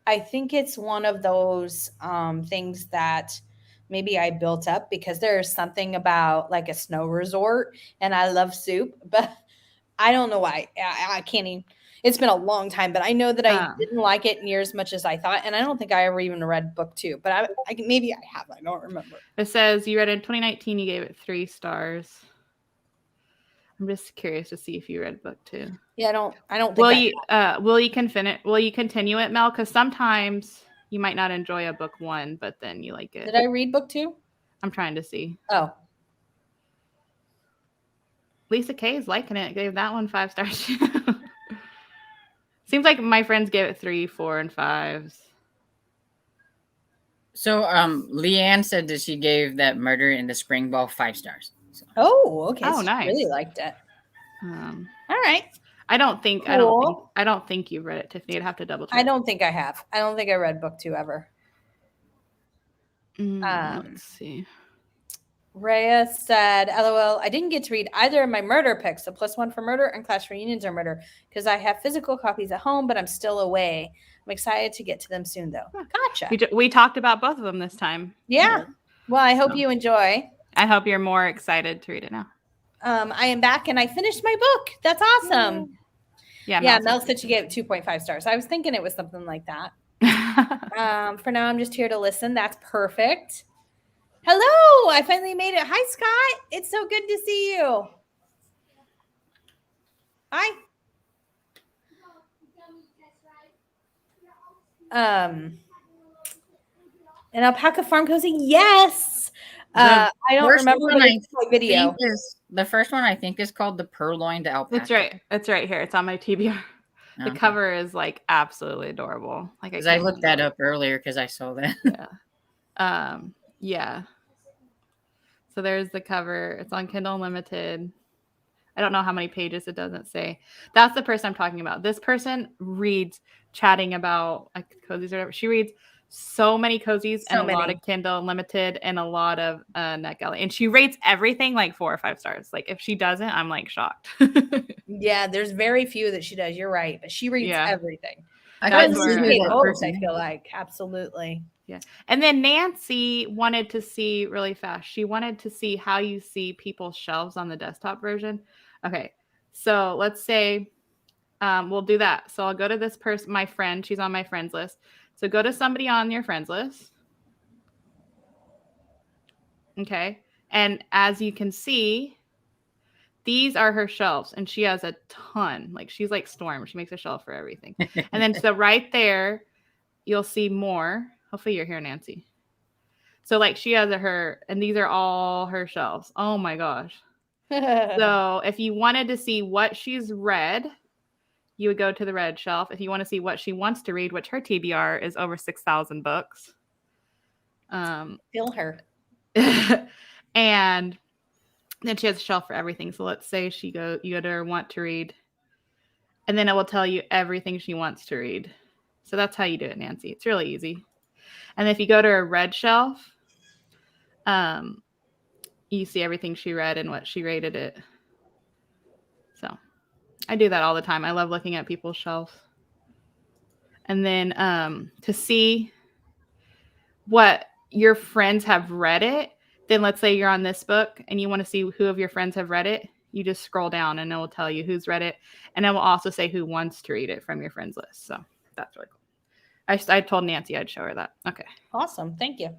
I think it's one of those things that maybe I built up because there's something about like a snow resort, and I love soup, but I don't know why. I can't even. It's been a long time, but I know that I didn't like it near as much as I thought, and I don't think I ever even read book 2, but maybe I have. I don't remember. It says you read it in 2019. You gave it 3 stars. I'm just curious to see if you read book 2. Yeah, I don't think will you continue it, Mel? Because sometimes you might not enjoy a book 1, but then you like it. Did I read book 2? I'm trying to see. Oh. Lisa K is liking it. Gave that one 5 stars. Seems like my friends gave it 3, 4, and 5s. So Leanne said that she gave that Murder in the Spring Ball 5 stars. So. Oh, okay. Oh, so nice. Really liked it. All right. I don't think you've read it, Tiffany. I'd have to double check. I don't think I have. I don't think I read book 2 ever. Let's see. Rhea said, LOL, I didn't get to read either of my murder picks, the +1 for murder and Class Reunions or murder, because I have physical copies at home, but I'm still away. I'm excited to get to them soon, though. Gotcha. We talked about both of them this time. Yeah. Well, I hope you enjoy. I hope you're more excited to read it now. I am back, and I finished my book. That's awesome. Yeah, Mel said she gave it 2.5 stars. I was thinking it was something like that. For now, I'm just here to listen. That's perfect. Hello, I finally made it. Hi, Scott. It's so good to see you. Hi. An alpaca farm cozy. Yes. I don't remember the video. The first one I think is called the Purloined Outfit. It's right. It's right here. It's on my TBR. Okay. The cover is like absolutely adorable. Like I looked that up earlier because I saw that. Yeah. Yeah. So there's the cover. It's on Kindle Unlimited. I don't know how many pages, it doesn't say. That's the person I'm talking about. This person reads chatting about like cozies or whatever. She reads so many cozies and a lot of Kindle Unlimited and a lot of NetGalley. And she rates everything like 4 or 5 stars. Like if she doesn't, I'm like shocked. Yeah, there's very few that she does. You're right, but she reads everything. I That's can where see who Kate that Holmes, person I feel like absolutely. Yeah. And then Nancy wanted to see really fast. She wanted to see how you see people's shelves on the desktop version. Okay. So let's say we'll do that. So I'll go to this person, my friend. She's on my friends list. So go to somebody on your friends list. Okay. And as you can see, these are her shelves, and she has a ton. Like she's like Storm. She makes a shelf for everything. And then so right there, you'll see more. Hopefully you're here, Nancy. So like she has her, and these are all her shelves. Oh my gosh. So if you wanted to see what she's read, you would go to the red shelf. If you want to see what she wants to read, which her TBR is over 6,000 books. Feel her. And then she has a shelf for everything. So let's say you go to her want to read, and then it will tell you everything she wants to read. So that's how you do it, Nancy. It's really easy. And if you go to her red shelf, you see everything she read and what she rated it. So I do that all the time. I love looking at people's shelves. And then to see what your friends have read it, then let's say you're on this book and you want to see who of your friends have read it, you just scroll down and it will tell you who's read it. And it will also say who wants to read it from your friends list. So that's really cool. I told Nancy I'd show her that. Okay. Awesome. Thank you.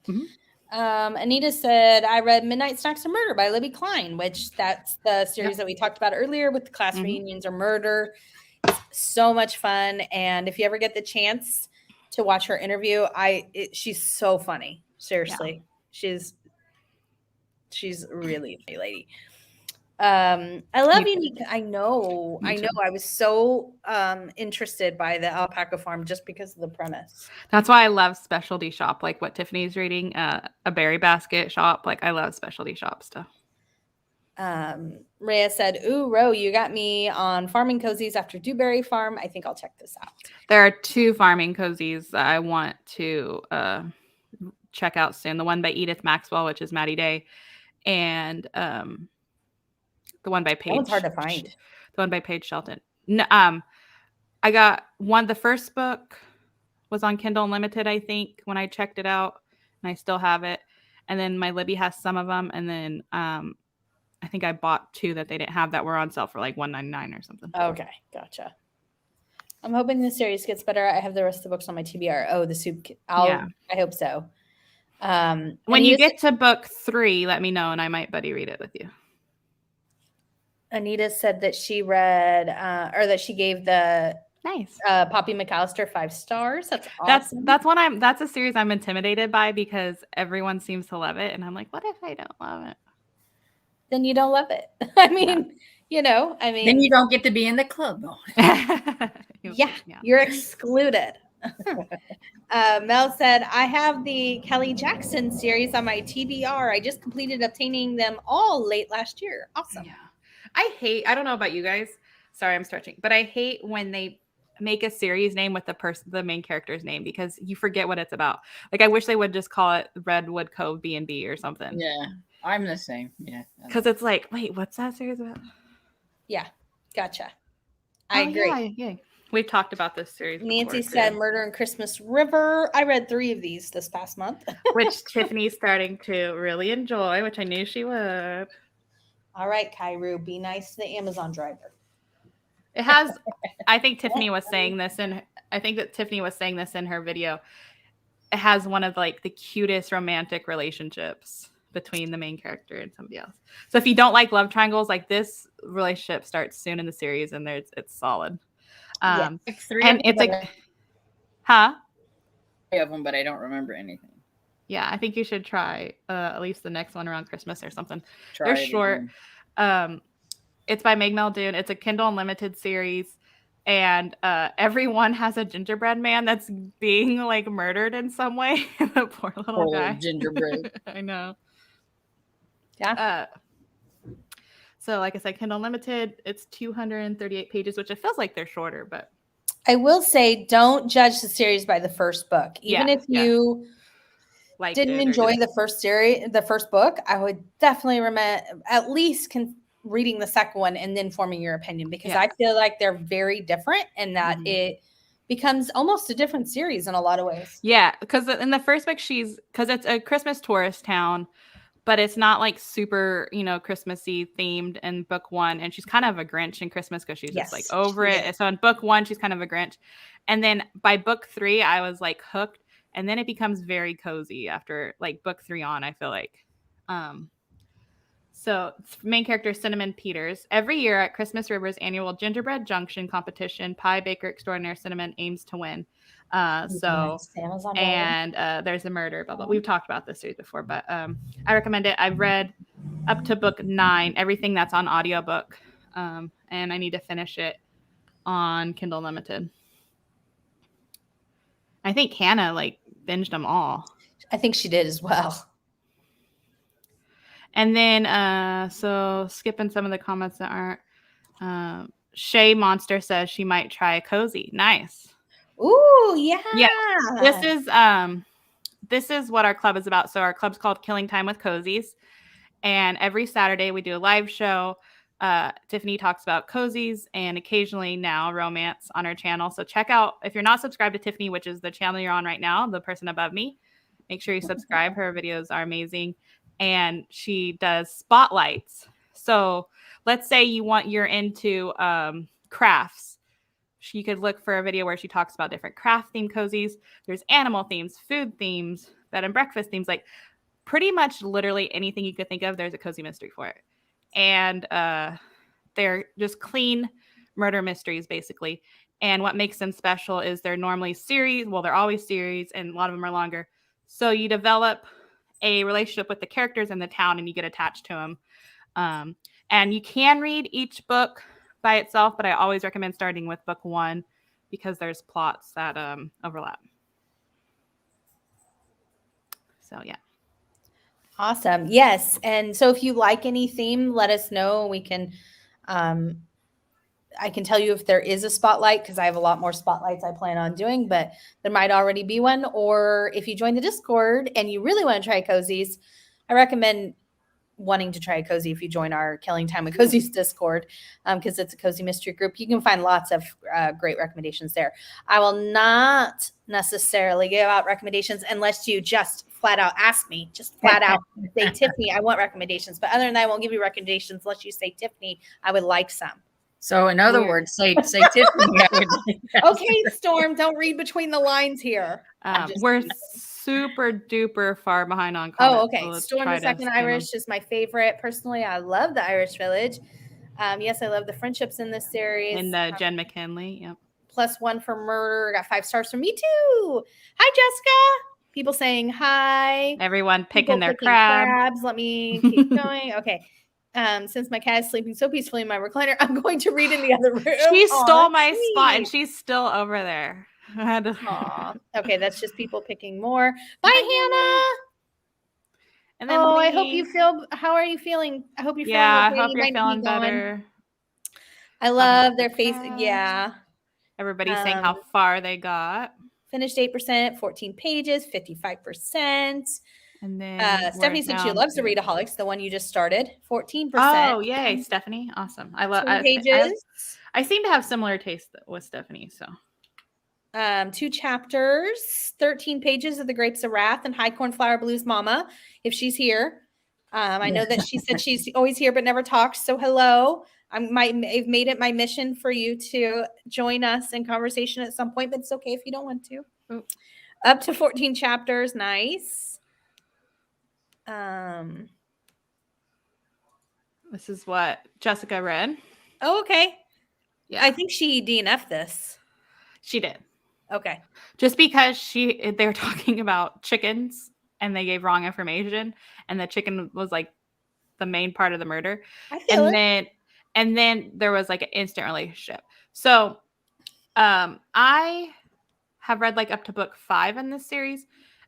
Mm-hmm. Anita said, I read Midnight Snacks of Murder by Libby Klein, which that's the series that we talked about earlier with the class reunions or murder. It's so much fun. And if you ever get the chance to watch her interview, she's so funny. Seriously. Yeah. She's really a funny lady. I love you. I know. I was so interested by the alpaca farm just because of the premise. That's why I love specialty shop, like what Tiffany's reading, a berry basket shop. Like I love specialty shop stuff. Rhea said, "Ooh, Ro, you got me on farming cozies after Dewberry Farm. I think I'll check this out." There are 2 farming cozies that I want to check out soon. The one by Edith Maxwell, which is Maddie Day, and the one by Paige. That one's hard to find. The one by Paige Shelton. No, I got one. The first book was on Kindle Unlimited, I think, when I checked it out, and I still have it. And then my Libby has some of them, and then I think I bought 2 that they didn't have that were on sale for like $1.99 or something. Okay, gotcha. I'm hoping the series gets better. I have the rest of the books on my TBR. Oh, the soup. I hope so. When you get to book 3, let me know, and I might buddy read it with you. Anita said that she read, or that she gave the Poppy McAllister 5 stars. That's awesome. That's a series I'm intimidated by because everyone seems to love it, and I'm like, what if I don't love it? Then you don't love it. I mean, then you don't get to be in the club. You're excluded. Mel said, I have the Kelly Jackson series on my TBR. I just completed obtaining them all late last year. Awesome. Yeah. I don't know about you guys. Sorry, I'm stretching, but I hate when they make a series name with the main character's name because you forget what it's about. Like, I wish they would just call it Redwood Cove B&B or something. Yeah, I'm the same. Yeah. Because it's like, wait, what's that series about? Yeah, gotcha. I agree. Yeah. We've talked about this series. Nancy said Murder in Christmas River. I read 3 of these this past month. Which Tiffany's starting to really enjoy, which I knew she would. All right, Kairu, be nice to the Amazon driver. It has, I think Tiffany was saying this, and I think that Tiffany was saying this in her video. It has one of like the cutest romantic relationships between the main character and somebody else. So if you don't like love triangles, like this relationship starts soon in the series, and it's solid. Like 3 and it's like, 3 of them, but I don't remember anything. Yeah, I think you should try at least the next one around Christmas or something. They're short. It's by Meg Muldoon. It's a Kindle Unlimited series, and everyone has a gingerbread man that's being like murdered in some way. The poor little guy. Gingerbread. I know. Yeah. So like I said, Kindle Unlimited, it's 238 pages, which it feels like they're shorter, but I will say, don't judge the series by the first book. Even if you didn't enjoy the first book, I would definitely recommend at least reading the second one and then forming your opinion, because I feel like they're very different and that it becomes almost a different series in a lot of ways. Yeah, because in the first book, because it's a Christmas tourist town, but it's not like super, Christmassy themed in book one. And she's kind of a Grinch in Christmas because she's just like over it. Is. So in book one, she's kind of a Grinch. And then by book 3, I was like hooked. And then it becomes very cozy after like book 3 on, I feel like. So main character Cinnamon Peters. Every year at Christmas River's annual Gingerbread Junction competition, pie baker extraordinaire Cinnamon aims to win. There's a murder, blah, blah. We've talked about this series before, but I recommend it. I've read up to book 9, everything that's on audiobook, and I need to finish it on Kindle Unlimited. I think Hannah binged them all. I think she did as well. And then, so skipping some of the comments that aren't, Shay Monster says she might try a cozy. Nice. Ooh, yeah. Yeah. This is what our club is about. So our club's called Killing Time with Cozies. And every Saturday we do a live show. Tiffany talks about cozies and occasionally now romance on her channel. So check out, if you're not subscribed to Tiffany, which is the channel you're on right now, the person above me, make sure you subscribe. Her videos are amazing. And she does spotlights. So let's say you're into crafts. You could look for a video where she talks about different craft themed cozies. There's animal themes, food themes, bed and breakfast themes, like pretty much literally anything you could think of, there's a cozy mystery for it. And they're just clean murder mysteries, basically. And what makes them special is they're normally series. Well, they're always series, and a lot of them are longer. So you develop a relationship with the characters in the town and you get attached to them. And you can read each book by itself, but I always recommend starting with book 1 because there's plots that overlap. So yeah. Awesome. Yes. And so if you like any theme, let us know. We can, I can tell you if there is a spotlight, because I have a lot more spotlights I plan on doing, but there might already be one. Or if you join the Discord and you really want to try cozies, I recommend wanting to try a cozy if you join our Killing Time with Cozies Discord, because it's a cozy mystery group. You can find lots of great recommendations there. I will not necessarily give out recommendations unless you just flat out ask me, just flat out say, Tiffany, I want recommendations. But other than that, I won't give you recommendations unless you say, Tiffany, I would like some. So in other words, say Tiffany. Okay, Storm, don't read between the lines here. We're super duper far behind on comments. Oh, okay. So Storm the Second Irish is my favorite. Personally, I love the Irish Village. Yes, I love the friendships in this series. And the Jen McKinley, yep. +1 for murder. Got 5 stars from me too. Hi, Jessica. People saying hi. Everyone picking their crabs. Let me keep going. Okay. Since my cat is sleeping so peacefully in my recliner, I'm going to read in the other room. She stole my spot and she's still over there. Okay, that's just people picking more. Bye, Hannah. And then I hope you feel. How are you feeling? I hope you're feeling. Yeah, okay. I hope you're feeling better. I love their face. Yeah. Everybody's saying how far they got. Finished 8%, 14 pages, 55%. And then Stephanie said she loves the Readaholics, the one you just started. 14%. Oh, yay, Stephanie! Awesome. I love pages. I seem to have similar taste with Stephanie. So, 2 chapters, 13 pages of The Grapes of Wrath and High Cornflower Blues Mama, if she's here. I know that she said she's always here but never talks. So hello. I've made it my mission for you to join us in conversation at some point, but it's okay if you don't want to. Oh. Up to 14 chapters. Nice. This is what Jessica read. Oh, okay. Yeah. I think she DNF'd this. She did. Okay. Just because they were talking about chickens and they gave wrong information and the chicken was like the main part of the murder. I feel it. And then there was like an instant relationship. So I have read like up to book 5 in this series,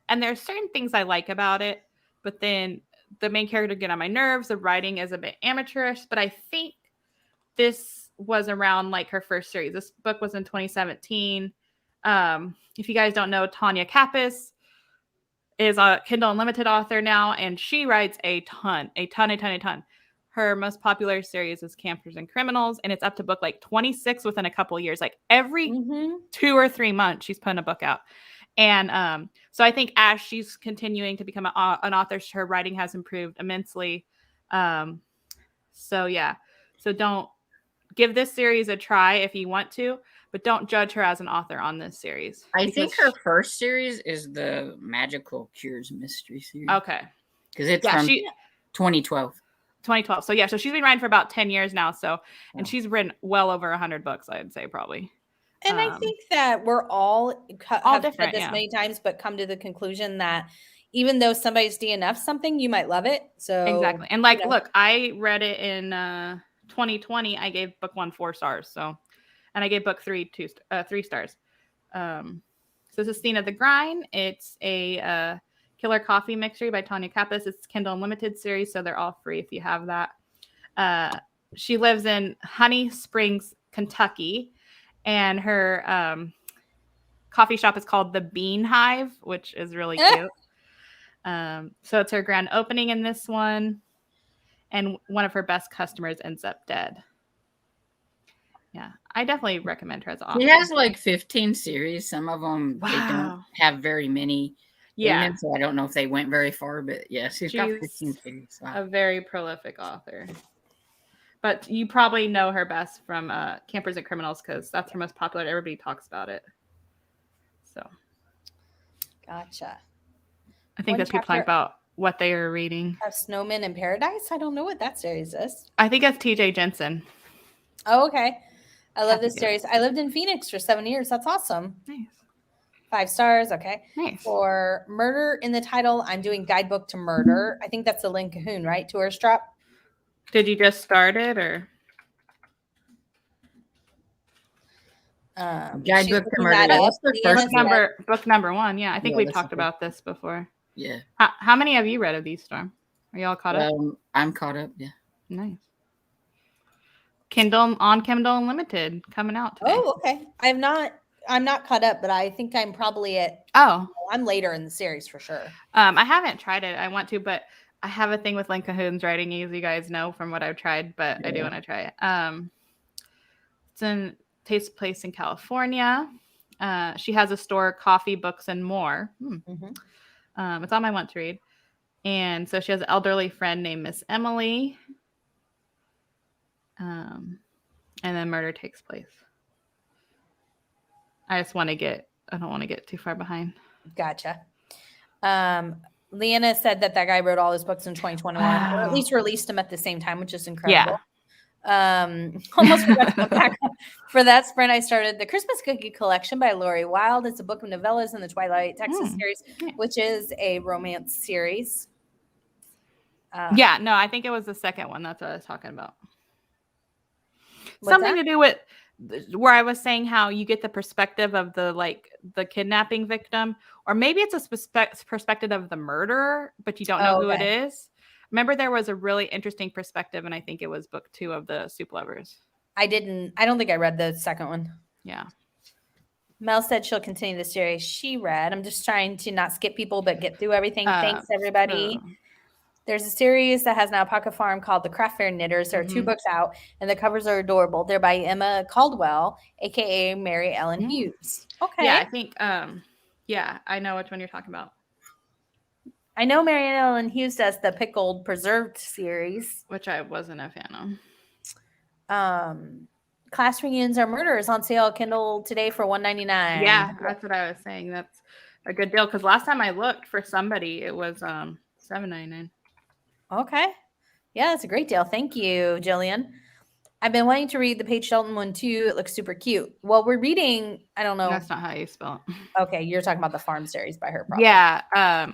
and there's certain things I like about it, but then the main character get on my nerves. The writing is a bit amateurish, but I think this was around like her first series. This book was in 2017. If you guys don't know, Tanya Kappas is a Kindle Unlimited author now, and she writes a ton. Her most popular series is Campers and Criminals, and it's up to book like 26 within a couple of years. Like every 2 or 3 months, she's putting a book out. And so I think as she's continuing to become an author, her writing has improved immensely. So yeah, so don't give this series a try if you want to, but don't judge her as an author on this series. I think her first series is the Magical Cures Mystery series. Okay. Because it's from 2012. 2012. So yeah, so she's been writing for about 10 years now. So, and she's written well over 100 books, I'd say probably. And I think that we're all different, said this many times, but come to the conclusion that even though somebody's DNF something, you might love it. So exactly. And like, look, I read it in 2020. I gave book 1 4 stars. So, and I gave book 3 3 stars. So this is Scene of the Grind. It's a Killer Coffee Mixture by Tanya Kappas. It's Kindle Unlimited series, so they're all free if you have that. She lives in Honey Springs, Kentucky, and her coffee shop is called the Bean Hive, which is really cute. So it's her grand opening in this one, and one of her best customers ends up dead. Yeah, I definitely recommend her as an author. She has like 15 series. Some of them they don't have very many. Yeah, so I don't know if they went very far, but yeah, she's got 15 series. Wow. A very prolific author. But you probably know her best from Campers and Criminals because that's her most popular. Everybody talks about it. So, gotcha. I think that's people talking about what they are reading. Have Snowmen in Paradise? I don't know what that series is. I think that's T.J. Jensen. Oh, okay. I love this series. I lived in Phoenix for 7 years. That's awesome. Nice. 5 stars. Okay. Nice. For Murder in the Title, I'm doing Guidebook to Murder. I think that's the Lynn Cahoon, right? Tourist Drop. Did you just start it or? Guidebook to Murder. What's the first book number 1? Yeah, I think we've talked about this before. Yeah. How many have you read of these, Storm? Are you all caught up? I'm caught up. Yeah. Nice. Kindle Unlimited coming out today. Oh, okay. I'm not caught up, but I think I'm probably at. I'm later in the series for sure. I haven't tried it. I want to, but I have a thing with Lynn Cahoon's writing, as you guys know from what I've tried, but I do want to try it. Takes place in California. She has a store, Coffee, Books, and More. It's on my want to read. And so she has an elderly friend named Miss Emily. And then murder takes place. I don't want to get too far behind. Gotcha. Leanna said that guy wrote all his books in 2021, or at least released them at the same time, which is incredible. Almost forgot to come back. For that sprint, I started the Christmas Cookie Collection by Lori Wilde. It's a book of novellas in the Twilight Texas series, which is a romance series. I think it was the second one. That's what I was talking about. Something to do with where I was saying how you get the perspective of the kidnapping victim, or maybe it's a perspective of the murderer, but you don't know who it is. Remember, there was a really interesting perspective, and I think it was book 2 of the Soup Lovers. I don't think I read the second one. Yeah. Mel said she'll continue the series she read. I'm just trying to not skip people, but get through everything. Thanks, everybody. There's a series that has now a pocket farm called The Craft Fair Knitters. There are 2 books out, and the covers are adorable. They're by Emma Caldwell, a.k.a. Mary Ellen Hughes. Okay. Yeah, I think, I know which one you're talking about. I know Mary Ellen Hughes does the Pickled Preserved series. Which I wasn't a fan of. Class Reunions Are Murder is on sale at Kindle today for $1.99. Yeah, that's what I was saying. That's a good deal, because last time I looked for somebody, it was $7.99. Okay. Yeah, that's a great deal. Thank you, Jillian. I've been wanting to read the Paige Shelton one too. It looks super cute. Well, we're reading, I don't know. That's not how you spell it. Okay, you're talking about the farm series by her. Probably. Yeah.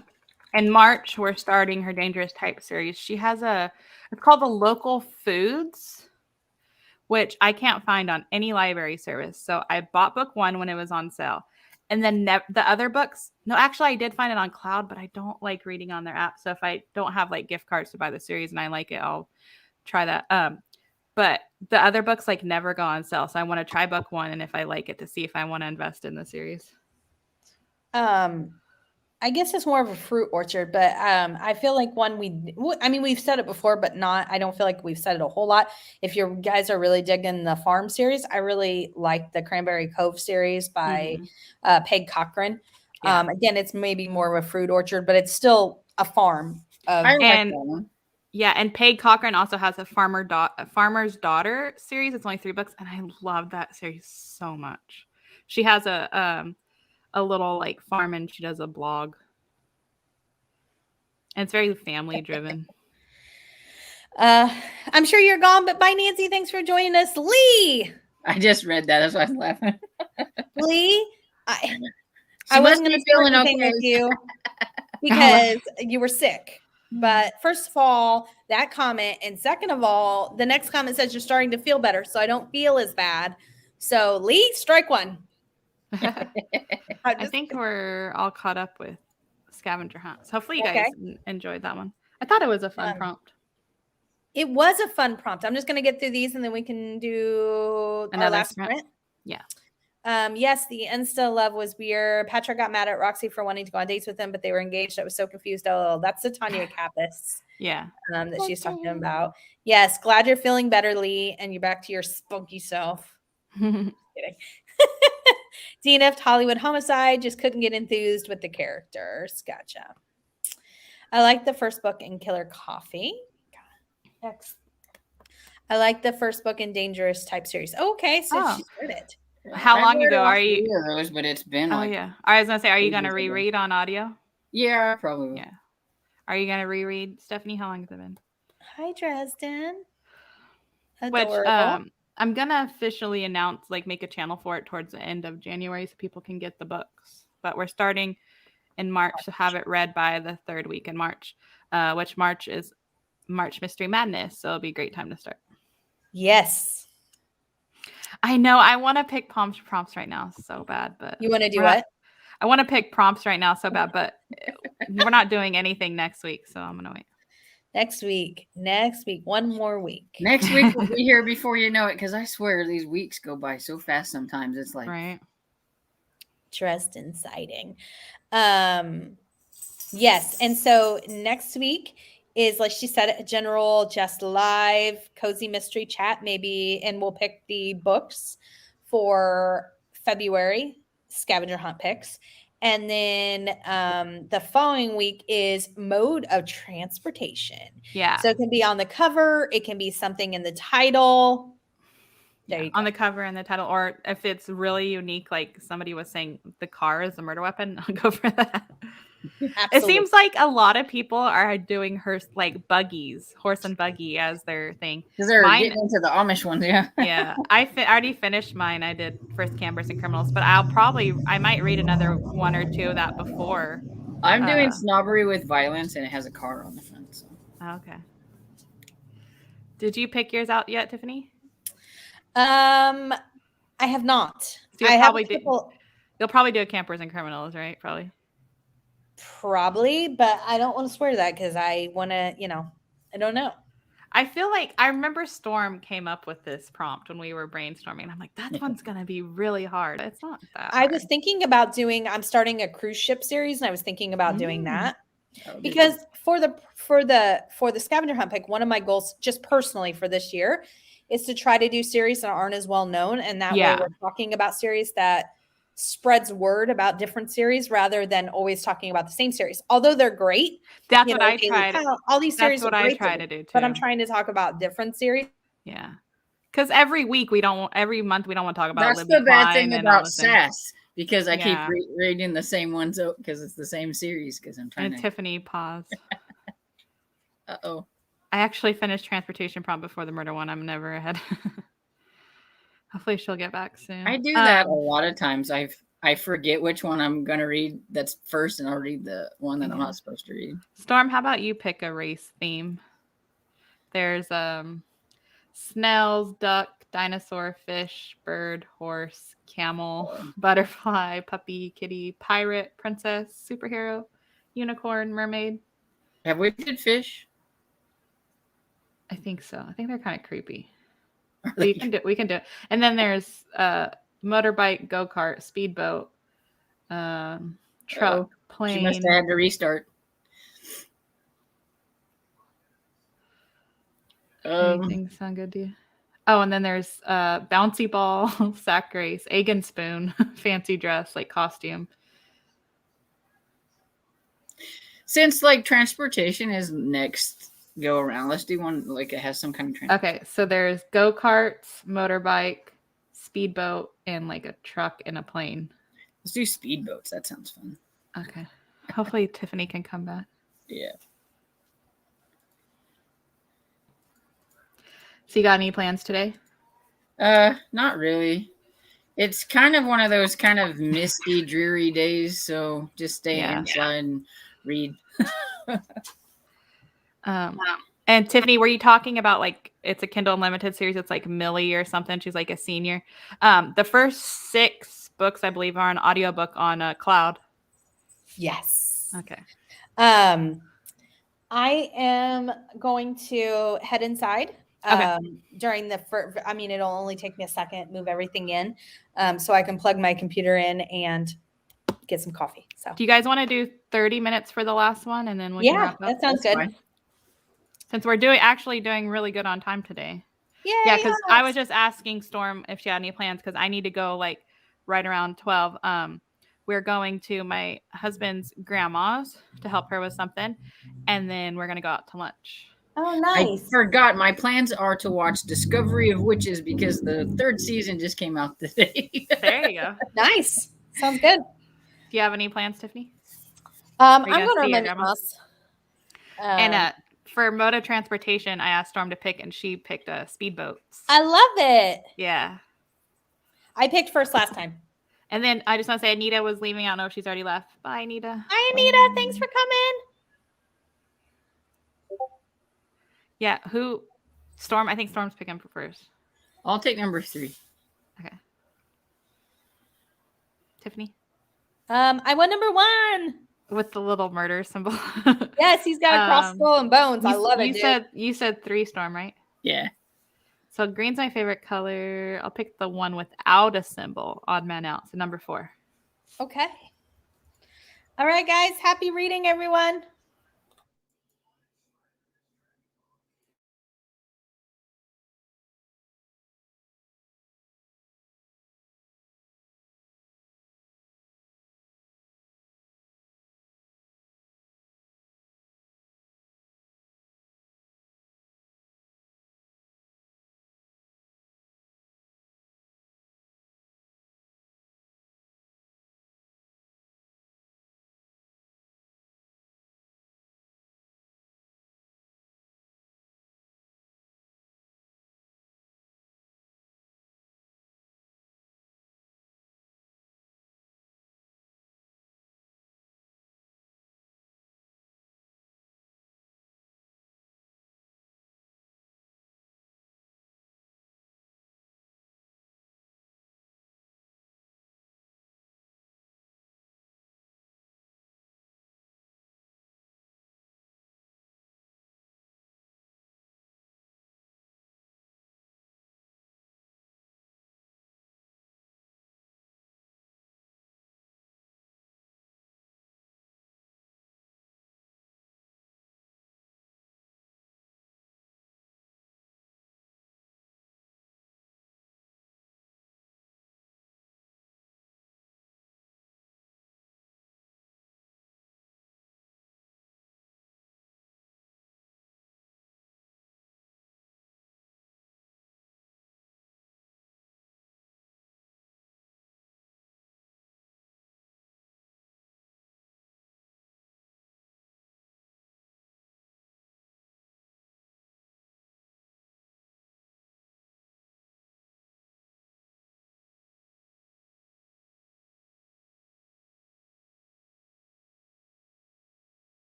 In March, we're starting her Dangerous Type series. She has it's called The Local Foods, which I can't find on any library service. So I bought book 1 when it was on sale. And then the other books, no, actually I did find it on Cloud, but I don't like reading on their app. So if I don't have like gift cards to buy the series and I like it, I'll try that. But the other books like never go on sale. So I want to try book 1 and if I like it to see if I want to invest in the series. I guess it's more of a fruit orchard, but I feel like we've said it before, but I don't feel like we've said it a whole lot. If you guys are really digging the farm series, I really like the Cranberry Cove series by Peg Cochran. Yeah. Again, it's maybe more of a fruit orchard, but it's still a farm. I like that one. Yeah, and Peg Cochran also has a Farmer's Daughter series. It's only 3 books, and I love that series so much. She has a little like farm and she does a blog. And it's very family driven. I'm sure you're gone, but bye, Nancy. Thanks for joining us. Lee! I just read that. That's why I was laughing. Lee, I wasn't going to say anything with you because you were sick. But first of all, that comment. And second of all, the next comment says you're starting to feel better. So I don't feel as bad. So Lee, strike one. I think we're all caught up with Scavenger Hunts. Hopefully you guys enjoyed that one. I thought it was a fun prompt. It was a fun prompt. I'm just going to get through these and then we can do another our last sprint. Yeah. Yes, the Insta love was weird. Patrick got mad at Roxy for wanting to go on dates with him, but they were engaged. I was so confused. Oh, that's the Tanya Kappas. Yeah. That she's talking about. Yes, glad you're feeling better, Lee, and you're back to your spunky self. Kidding. DNF'd Hollywood Homicide, just couldn't get enthused with the characters. Gotcha. I like the first book in Killer Coffee. I like the first book in Dangerous Type series. Okay, so she's read it. How long ago are you? Years, but it's been I was gonna say, are you gonna reread on audio? Yeah, probably. Yeah. Are you gonna reread, Stephanie? How long has it been? Hi, Dresden. Adorable. Which I'm gonna officially announce, make a channel for it towards the end of January so people can get the books. But we're starting in March to have it read by the 3rd week in March, which March is March Mystery Madness. So it'll be a great time to start. Yes. I know. I want to pick prompts right now so bad, but you want to do what? I want to pick prompts right now so bad, but we're not doing anything next week, so I'm gonna wait. Next week, one more week. Next week we'll be here before you know it, because I swear these weeks go by so fast sometimes. It's like right. Dresden sighting. Yes, and so next week is, like she said, a general just live cozy mystery chat, maybe, and we'll pick the books for February scavenger hunt picks. And then the following week is mode of transportation. Yeah. So it can be on the cover. It can be something in the title. There you go. On the cover and the title. Or if it's really unique, like somebody was saying the car is the murder weapon, I'll go for that. Absolutely. It seems like a lot of people are doing buggies, horse and buggy as their thing. Because they're getting into the Amish ones, yeah. Yeah, I already finished mine. I did first Campers and Criminals, but I might read another 1 or 2 of that before. I'm doing Snobbery with Violence, and it has a car on the front. So. Okay. Did you pick yours out yet, Tiffany? I have not. So you'll probably do a Campers and Criminals, right? Probably, but I don't want to swear to that because I want to, I don't know. I feel like I remember Storm came up with this prompt when we were brainstorming. And I'm like, that one's going to be really hard. It's not that hard. I was thinking about I'm starting a cruise ship series, and I was thinking about doing that because for the scavenger hunt pick, one of my goals just personally for this year is to try to do series that aren't as well known. And that way we're talking about series that spreads word about different series rather than always talking about the same series. Although they're great. That's what I tried. All these series are great. That's what I try to do too. But I'm trying to talk about different series. Yeah. Because every month we don't want to talk about. That's the bad thing about SAS, because I keep reading the same ones because it's the same series. Because I'm trying. And Tiffany pause. Uh-oh. I actually finished Transportation Prompt before the murder one. I'm never ahead. Hopefully she'll get back soon. I do that a lot of times. I forget which one I'm going to read that's first, and I'll read the one that I'm not supposed to read. Storm, how about you pick a race theme? There's Snell's, Duck, dinosaur, fish, bird, horse, camel, butterfly, puppy, kitty, pirate, princess, superhero, unicorn, mermaid. Have we did fish? I think so. I think they're kind of creepy. Are We they- can do it. And then there's motorbike, go-kart, speedboat, truck, She must plane. have had to restart. Anything sound good to you? Oh, and then there's bouncy ball, sack race, egg and spoon, fancy dress, like costume. Since like transportation is next go around, let's do one like it has some kind of transportation. Okay, so there's go-karts, motorbike, speedboat, and like a truck and a plane. Let's do speedboats. That sounds fun. Okay. Hopefully Tiffany can come back. Yeah. So you got any plans today? Not really. It's kind of one of those kind of misty, dreary days, so just stay inside and read. And Tiffany, were you talking about like it's a Kindle Unlimited series? It's like Millie or something. She's like a senior. The first 6 books, I believe, are an audiobook on Cloud. Yes. Okay. I am going to head inside during the first, I mean, it'll only take me a second, move everything in so I can plug my computer in and get some coffee. So do you guys want to do 30 minutes for the last one and then we can wrap up? That sounds That's good. fine. Since we're doing really good on time today. Yeah, because I was just asking Storm if she had any plans because I need to go like right around 12. We're going to my husband's grandma's to help her with something, and then we're gonna go out to lunch. Oh, I nice. forgot my plans are to watch Discovery of Witches because the 3rd season just came out today. There you go. Nice. Sounds good. Do you have any plans, Tiffany? I'm you gonna going to see your remember grandma? us. And for mode of transportation, I asked Storm to pick, and she picked speedboats. I love it. Yeah. I picked first last time. And then I just want to say Anita was leaving. I don't know if she's already left. Bye, Anita. Hi, Anita. Thanks for coming. Yeah. Who? Storm. I think Storm's picking for first. I'll take number 3. Okay. Tiffany? I went number 1. With the little murder symbol. Yes, he's got a crossbow and bones. I love it, dude. You said 3, Storm, right? Yeah. So green's my favorite color. I'll pick the one without a symbol. Odd man out. So number 4. Okay. All right, guys. Happy reading, everyone.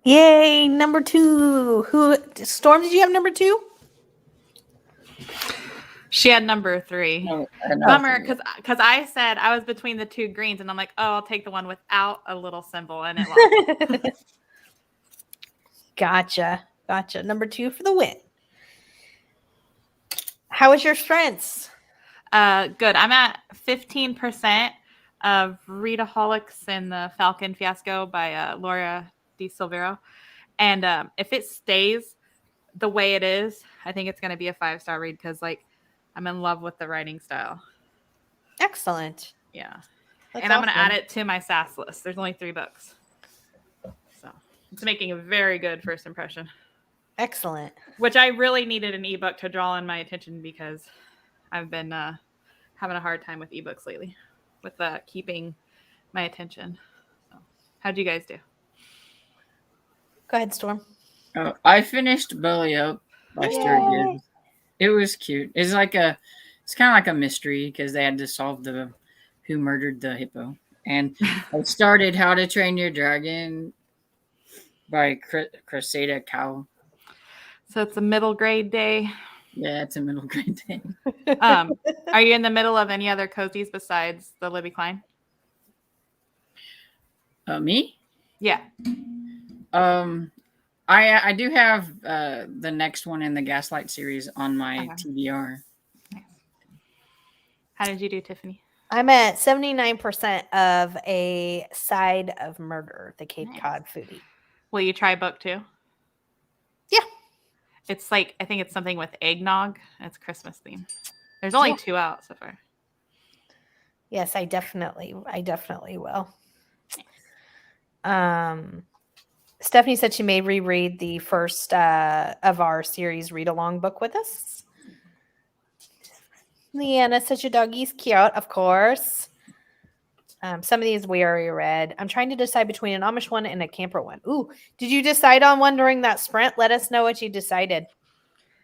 Yay, number 2. Storm, did you have number 2? She had number 3. No, Bummer, because I said I was between the 2 greens, and I'm like, oh, I'll take the one without a little symbol, and it lost. Gotcha. Number 2 for the win. How was your sprints? Good. I'm at 15% of Readaholics and the Falcon Fiasco by Laura Di Silvero. And if it stays the way it is, I think it's going to be a 5-star read because, like, I'm in love with the writing style. Excellent. Yeah. That's and I'm going to awesome. add it to my SAS list. There's only 3 books. So it's making a very good first impression. Excellent. Which I really needed an ebook to draw in my attention because I've been having a hard time with ebooks lately with keeping my attention. So, how'd you guys do? Go ahead, Storm. I finished Belly Up by Sturgis. It was cute. It's kind of like a mystery because they had to solve who murdered the hippo. And I started How to Train Your Dragon by Cressida Cowell. So it's a middle grade day. Yeah, it's a middle grade day. Are you in the middle of any other cozies besides the Libby Klein? Me? Yeah. I do have the next one in the Gaslight series on my TBR. Nice. How did you do, Tiffany? I'm at 79% of A Side of Murder, the Cape Cod foodie. Will you try book 2? Yeah. It's like, I think it's something with eggnog. It's Christmas theme. There's only 2 out so far. Yes, I definitely will. Stephanie said she may reread the first of our series read-along book with us. Leanna said your doggy's cute, of course. Some of these we already read. I'm trying to decide between an Amish one and a camper one. Ooh, did you decide on one during that sprint? Let us know what you decided.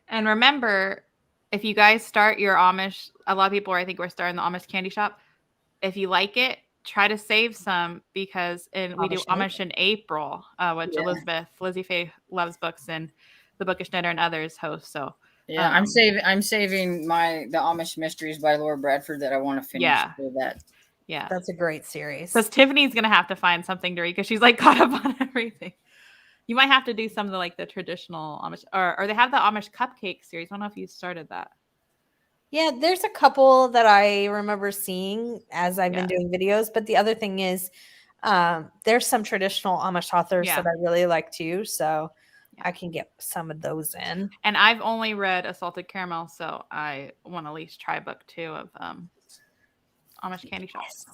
And remember, if you guys start your Amish, a lot of people I think we're starting the Amish candy shop. If you like it, try to save some because we do Amish in April, which Lizzie Faye Loves Books and the Bookish Knitter and others host. So yeah, I'm saving the Amish Mysteries by Laura Bradford that I want to finish for that. Yeah, that's a great series. Because Tiffany's gonna have to find something to read because she's like caught up on everything. You might have to do some of the traditional Amish, or they have the Amish cupcake series. I don't know if you started that. Yeah, there's a couple that I remember seeing as I've been doing videos. But the other thing is, there's some traditional Amish authors that I really like too. So I can get some of those in. And I've only read Assaulted Caramel, so I want to at least try book 2 of Amish Candy Shop. Yes.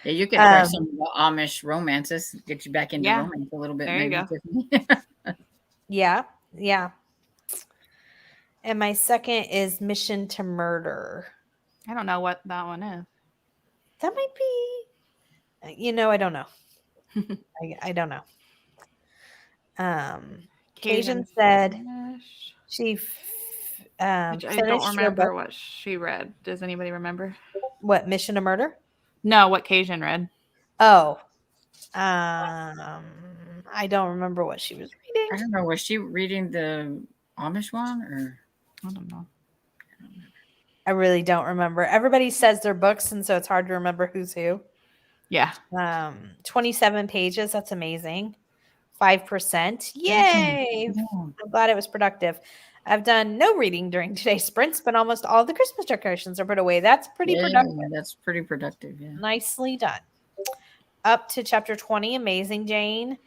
Yeah, you can try some of the Amish romances. Get you back into romance a little bit. There maybe. you go. Yeah. And my second is Mission to Murder. I don't know what that one is. That might be, I don't know. I don't know. Cajun said she I don't remember what she read. Does anybody remember? What, Mission to Murder? No, what Cajun read. Oh. I don't remember what she was reading. I don't know. Was she reading the Amish one or? I don't know. I really don't remember. Everybody says their books, and so it's hard to remember who's who. Yeah. 27 pages. That's amazing. 5%. Yay. I'm glad it was productive. I've done no reading during today's sprints, but almost all the Christmas decorations are put away. That's pretty productive. That's pretty productive. Yeah. Nicely done. Up to chapter 20. Amazing, Jane.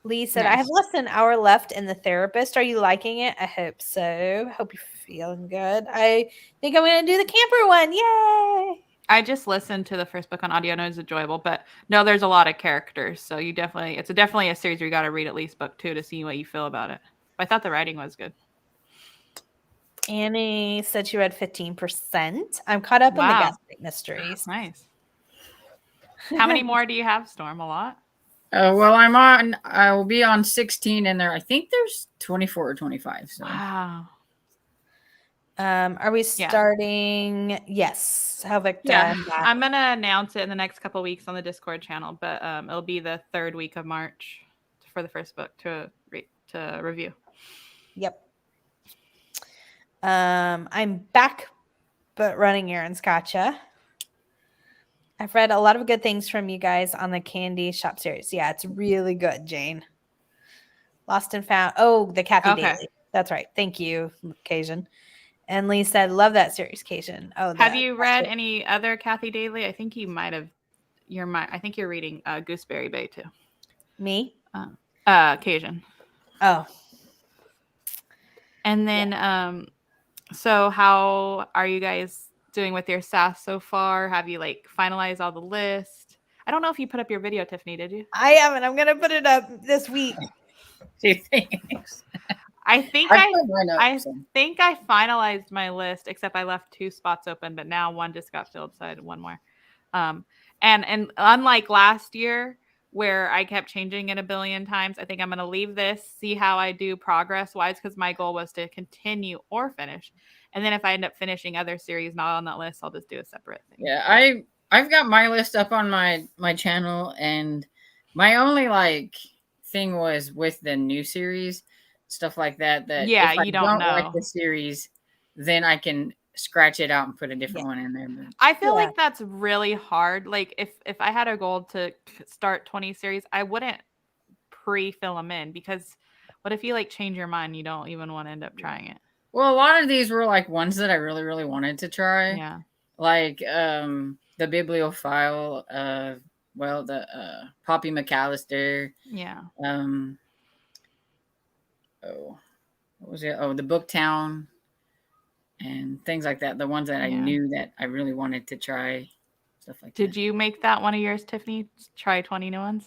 Lee said, I have less than an hour left in The Therapist. Are you liking it? I hope so. Hope you're feeling good. I think I'm going to do the camper one. Yay. I just listened to the first book on audio and it was enjoyable, but no, there's a lot of characters. So it's definitely a series where you got to read at least book 2 to see what you feel about it. But I thought the writing was good. Annie said she read 15%. I'm caught up in the Gaslight Mysteries. Nice. How many more do you have, Storm? A lot? Well, I will be on 16 and I think there's 24 or 25. So. Wow. Are we starting? Yes. How Victor? Yeah. I'm going to announce it in the next couple of weeks on the Discord channel, but it'll be the 3rd week of March for the first book to review. Yep. I'm back, but running errands. Gotcha. I've read a lot of good things from you guys on the Candy Shop series. Yeah, it's really good, Jane. Lost and Found. Oh, the Kathy Okay. Daly. That's right. Thank you, Cajun. And Lee said, love that series, Cajun. Oh, have you read any other Kathy Daly? I think you might have. I think you're reading Gooseberry Bay too. Me? Cajun. Oh. And then, so how are you guys doing with your SAS so far? Have you like finalized all the list? I don't know if you put up your video, Tiffany. Did you? I haven't. I'm gonna put it up this week. She thinks. I think put I mine up, so. think I finalized my list, except I left 2 spots open, but now one just got filled, so I had one more. And unlike last year where I kept changing it a billion times, I think I'm gonna leave this, see how I do progress wise, because my goal was to continue or finish. And then if I end up finishing other series not on that list, I'll just do a separate thing. Yeah, I've got my list up on my channel, and my only like thing was with the new series, stuff like that. That Yeah, if I you don't know. like the series, then I can scratch it out and put a different one in there. But I feel like that's really hard. Like if I had a goal to start 20 series, I wouldn't pre-fill them in, because what if you like change your mind? You don't even want to end up trying it. Well, a lot of these were like ones that I really, really wanted to try. Yeah. Like the Bibliophile, the Poppy McAllister. Yeah. What was it? Oh, the Booktown and things like that. The ones that I knew that I really wanted to try, stuff like that. Did you make that one of yours, Tiffany? Try 20 new ones?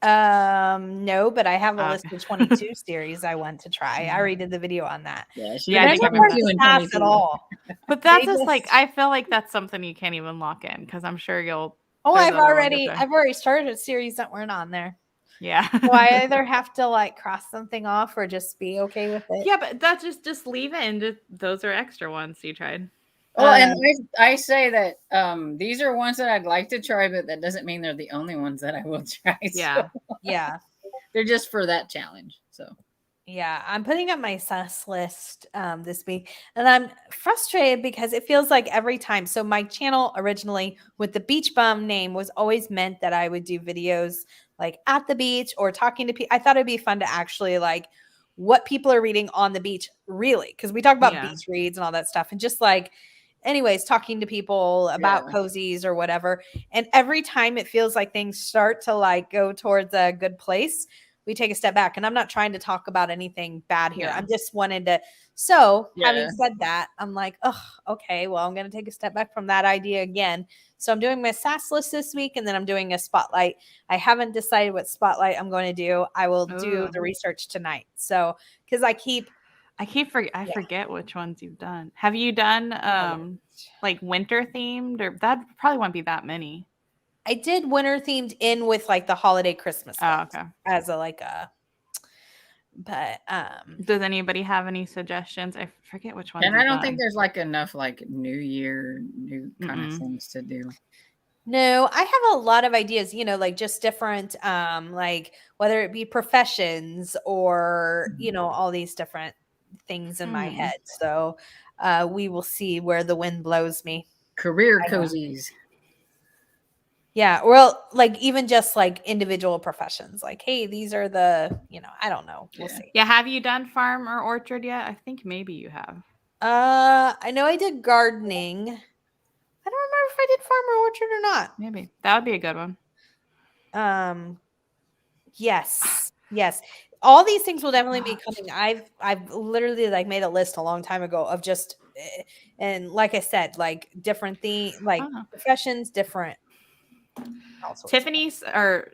No, but I have a list of 22 series I want to try. I already did the video on that. Yeah, I think I'm doing SAS at all. But that's just like, I feel like that's something you can't even lock in, because I'm sure you'll. Oh, I've already started a series that weren't on there. Yeah. So I either have to like cross something off or just be okay with it. Yeah, but that's just leave it, and those are extra ones you tried. Well, and I say that these are ones that I'd like to try, but that doesn't mean they're the only ones that I will try. Yeah. So yeah. They're just for that challenge. So yeah, I'm putting up my sus list this week, and I'm frustrated because it feels like every time. So my channel originally with the Beach Bum name was always meant that I would do videos like at the beach or talking to people. I thought it'd be fun to actually like what people are reading on the beach, really, because we talk about beach reads and all that stuff, and just like anyways, talking to people about cozies or whatever. And every time it feels like things start to like go towards a good place, we take a step back. And I'm not trying to talk about anything bad here. I'm just wanted to. So having said that, I'm like, oh, okay, well, I'm going to take a step back from that idea again. So I'm doing my SAS list this week, and then I'm doing a spotlight. I haven't decided what spotlight I'm going to do. I will do the research tonight. So, because I forget which ones you've done. Have you done like winter themed, or that probably won't be that many? I did winter themed in with like the holiday Christmas as but does anybody have any suggestions? I forget which one. And I don't think there's like enough like new kind of things to do. No, I have a lot of ideas, like just different like whether it be professions or all these different things in my head. So we will see where the wind blows me. Career cozies. Yeah, well, like even just like individual professions, like, hey, these are the, I don't know. We'll see. Yeah, have you done farm or orchard yet? I think maybe you have. I know I did gardening. I don't remember if I did farm or orchard or not. Maybe that would be a good one. Yes. All these things will definitely be coming. I've literally like made a list a long time ago of just, and like I said, like different things, like professions, different. Stephanie says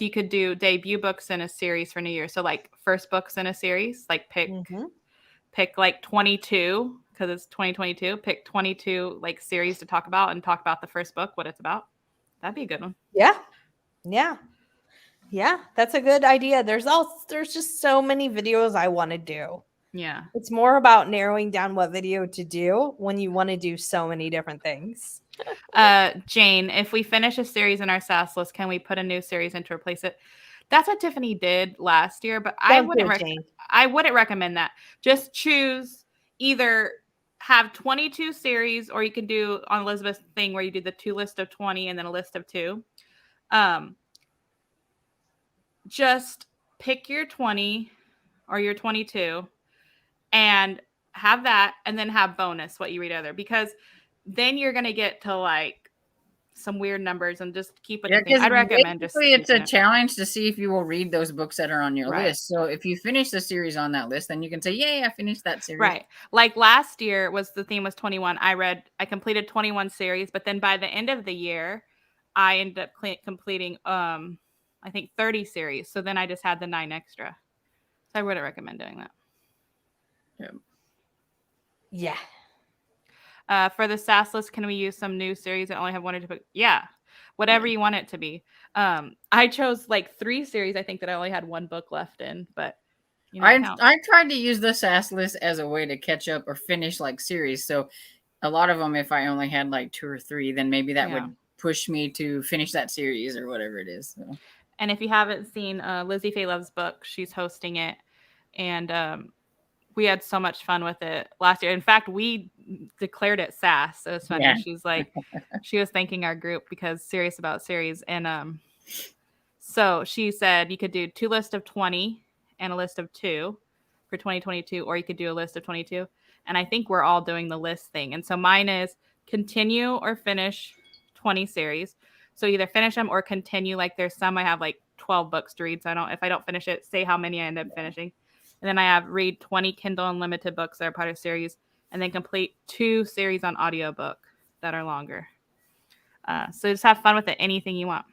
you could do debut books in a series for New Year. So like first books in a series, like pick like 22 because it's 2022. Pick 22 like series to talk about and talk about the first book, what it's about. That'd be a good one. Yeah, that's a good idea. There's just so many videos I want to do. Yeah. It's more about narrowing down what video to do when you want to do so many different things. Jane, if we finish a series in our SAS list, can we put a new series in to replace it? That's what Tiffany did last year, but I Don't do wouldn't it, Jane. I wouldn't recommend that. Just choose either have 22 series, or you can do on Elizabeth's thing where you do the 2 list of 20 and then a list of 2. Just pick your 20 or your 22 and have that, and then have bonus what you read other, because then you're going to get to like some weird numbers and just keep with the thing. I'd recommend just it's a it. challenge to see if you will read those books that are on your Right. list. So if you finish the series on that list, then you can say, yay, I finished that series. Right. Like last year was the theme was 21. I completed 21 series, but then by the end of the year, I ended up completing I think 30 series. So then I just had the 9 extra. So I wouldn't recommend doing that. Yeah. For the SAS list, can we use some new series that only have 1 or 2 books? Yeah. Whatever you want it to be. I chose like 3 series, I think, that I only had 1 book left in, but you know, I tried to use the SAS list as a way to catch up or finish like series. So a lot of them, if I only had like 2 or 3, then maybe that would push me to finish that series or whatever it is. So. And if you haven't seen Lizzie Faye Love's book, she's hosting it, and we had so much fun with it last year. In fact, we declared it SAS. It was funny. Yeah. She's like, she was thanking our group because serious about series. And so she said you could do 2 lists of 20 and a list of 2 for 2022, or you could do a list of 22. And I think we're all doing the list thing. And so mine is continue or finish 20 series. So either finish them or continue. Like there's some I have like 12 books to read. So if I don't finish it, say how many I end up finishing. And then I have read 20 Kindle Unlimited books that are part of series, and then complete 2 series on audiobook that are longer. So just have fun with it. Anything you want.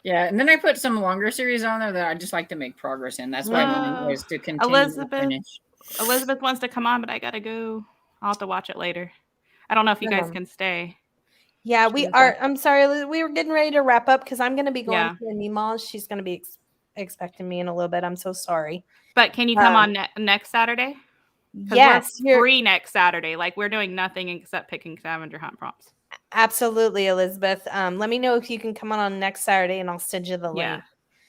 Yeah, and then I put some longer series on there that I just like to make progress in. That's why mine was to continue to finish. Elizabeth wants to come on, but I gotta go. I'll have to watch it later. I don't know if you guys can stay. Yeah, we are. I'm sorry. We were getting ready to wrap up because I'm going to be going to the Meemaw. She's going to be expecting me in a little bit. I'm so sorry. But can you come on next Saturday? Yes. We're free next Saturday. Like we're doing nothing except picking scavenger hunt prompts. Absolutely, Elizabeth. Let me know if you can come on next Saturday and I'll send you the link. Yeah,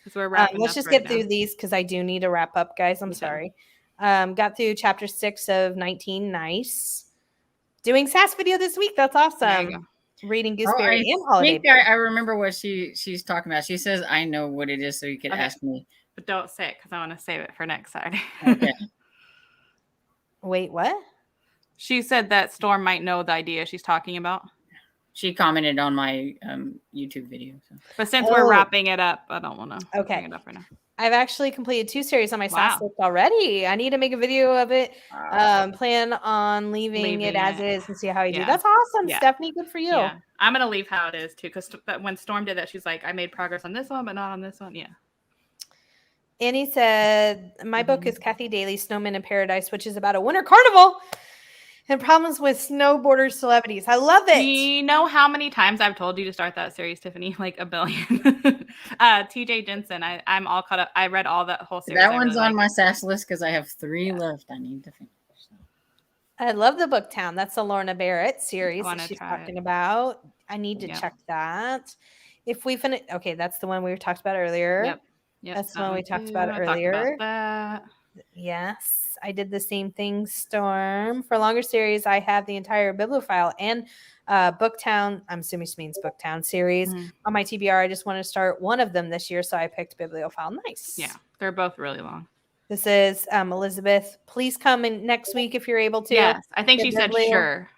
because we're wrapping let's just get through these because I do need to wrap up, guys. I'm sorry. Got through chapter 6 of 19. Nice. Doing SAS video this week. That's awesome. Reading Gooseberry and Holiday. I remember what she's talking about. She says, I know what it is, so you could ask me. But don't say it because I want to save it for next Saturday. Okay. Wait, what? She said that Storm might know the idea she's talking about. She commented on my YouTube video. So. But since we're wrapping it up, I don't want to bring it up right now. I've actually completed 2 series on my SAS list already. I need to make a video of it. Plan on leaving it as is and see how I do. That's awesome, Stephanie. Good for you. Yeah. I'm going to leave how it is too, because when Storm did that, she's like, I made progress on this one, but not on this one. Yeah. Annie said, my book is Kathy Daly's Snowman in Paradise, which is about a winter carnival and problems with snowboarder celebrities. I love it. Do you know how many times I've told you to start that series, Tiffany? Like a billion. TJ Jensen, I'm all caught up. I read all that whole series. That one's on my SAS list because I have 3 left. I need to finish. I love the Booktown. That's the Lorna Barrett series that she's talking about. I need to check that. If we finish, okay, that's the one we talked about earlier. Yep. That's the one we talked about earlier. Yes, I did the same thing, Storm. For longer series, I have the entire bibliophile and Booktown. I'm assuming she means Booktown series on my TBR. I just want to start one of them this year, so I picked bibliophile. Nice. Yeah, they're both really long. This is Elizabeth. Please come in next week if you're able to. Yes, I think she said sure.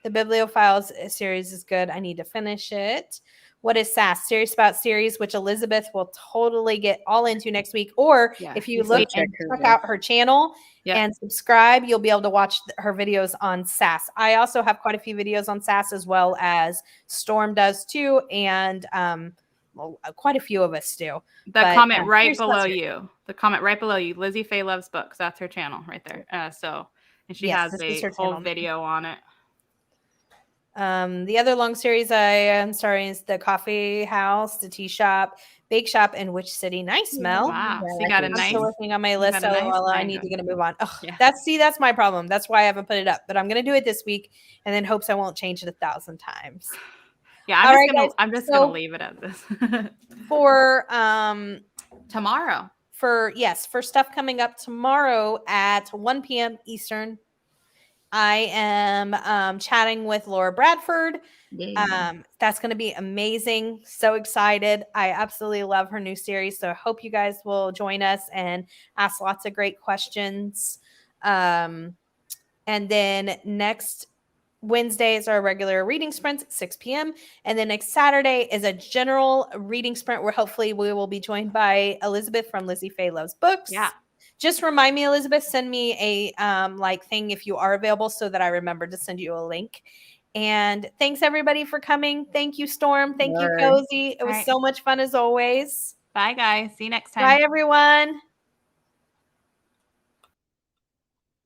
The bibliophiles series is good. I need to finish it. What is SAS? Serious About Series, which Elizabeth will totally get all into next week. Or if you look and check out her channel and subscribe, you'll be able to watch her videos on SAS. I also have quite a few videos on SAS as well as Storm does too. And quite a few of us do. Comment right below you. The comment right below you. Lizzie Faye Loves Books. That's her channel right there. And she has a whole video on it. The other long series I am starting is the coffee house, the tea shop, bake shop, and Which City Nice Smell. Wow. Yeah, So you I got a can I'm nice. still working on my you list. got a nice LOL, I thing need to going. get to move on. Ugh, Yeah. that's my problem. That's why I haven't put it up. But I'm gonna do it this week, and then hopes I won't change it 1,000 times. Yeah, All right, guys, I'm just so- gonna leave it at this. For Tomorrow. for stuff coming up tomorrow at 1 p.m. Eastern, I am chatting with Laura Bradford. Yeah. That's going to be amazing. So excited. I absolutely love her new series. So I hope you guys will join us and ask lots of great questions. And then next Wednesday is our regular reading sprints at 6 p.m. And then next Saturday is a general reading sprint where hopefully we will be joined by Elizabeth from Lizzie Faye Loves Books. Yeah. Just remind me, Elizabeth, send me a thing if you are available so that I remember to send you a link. And thanks everybody for coming. Thank you, Storm. Thank you, Bye. Cozy. It was Right. so much fun as always. Bye, guys. See you next time. Bye, everyone.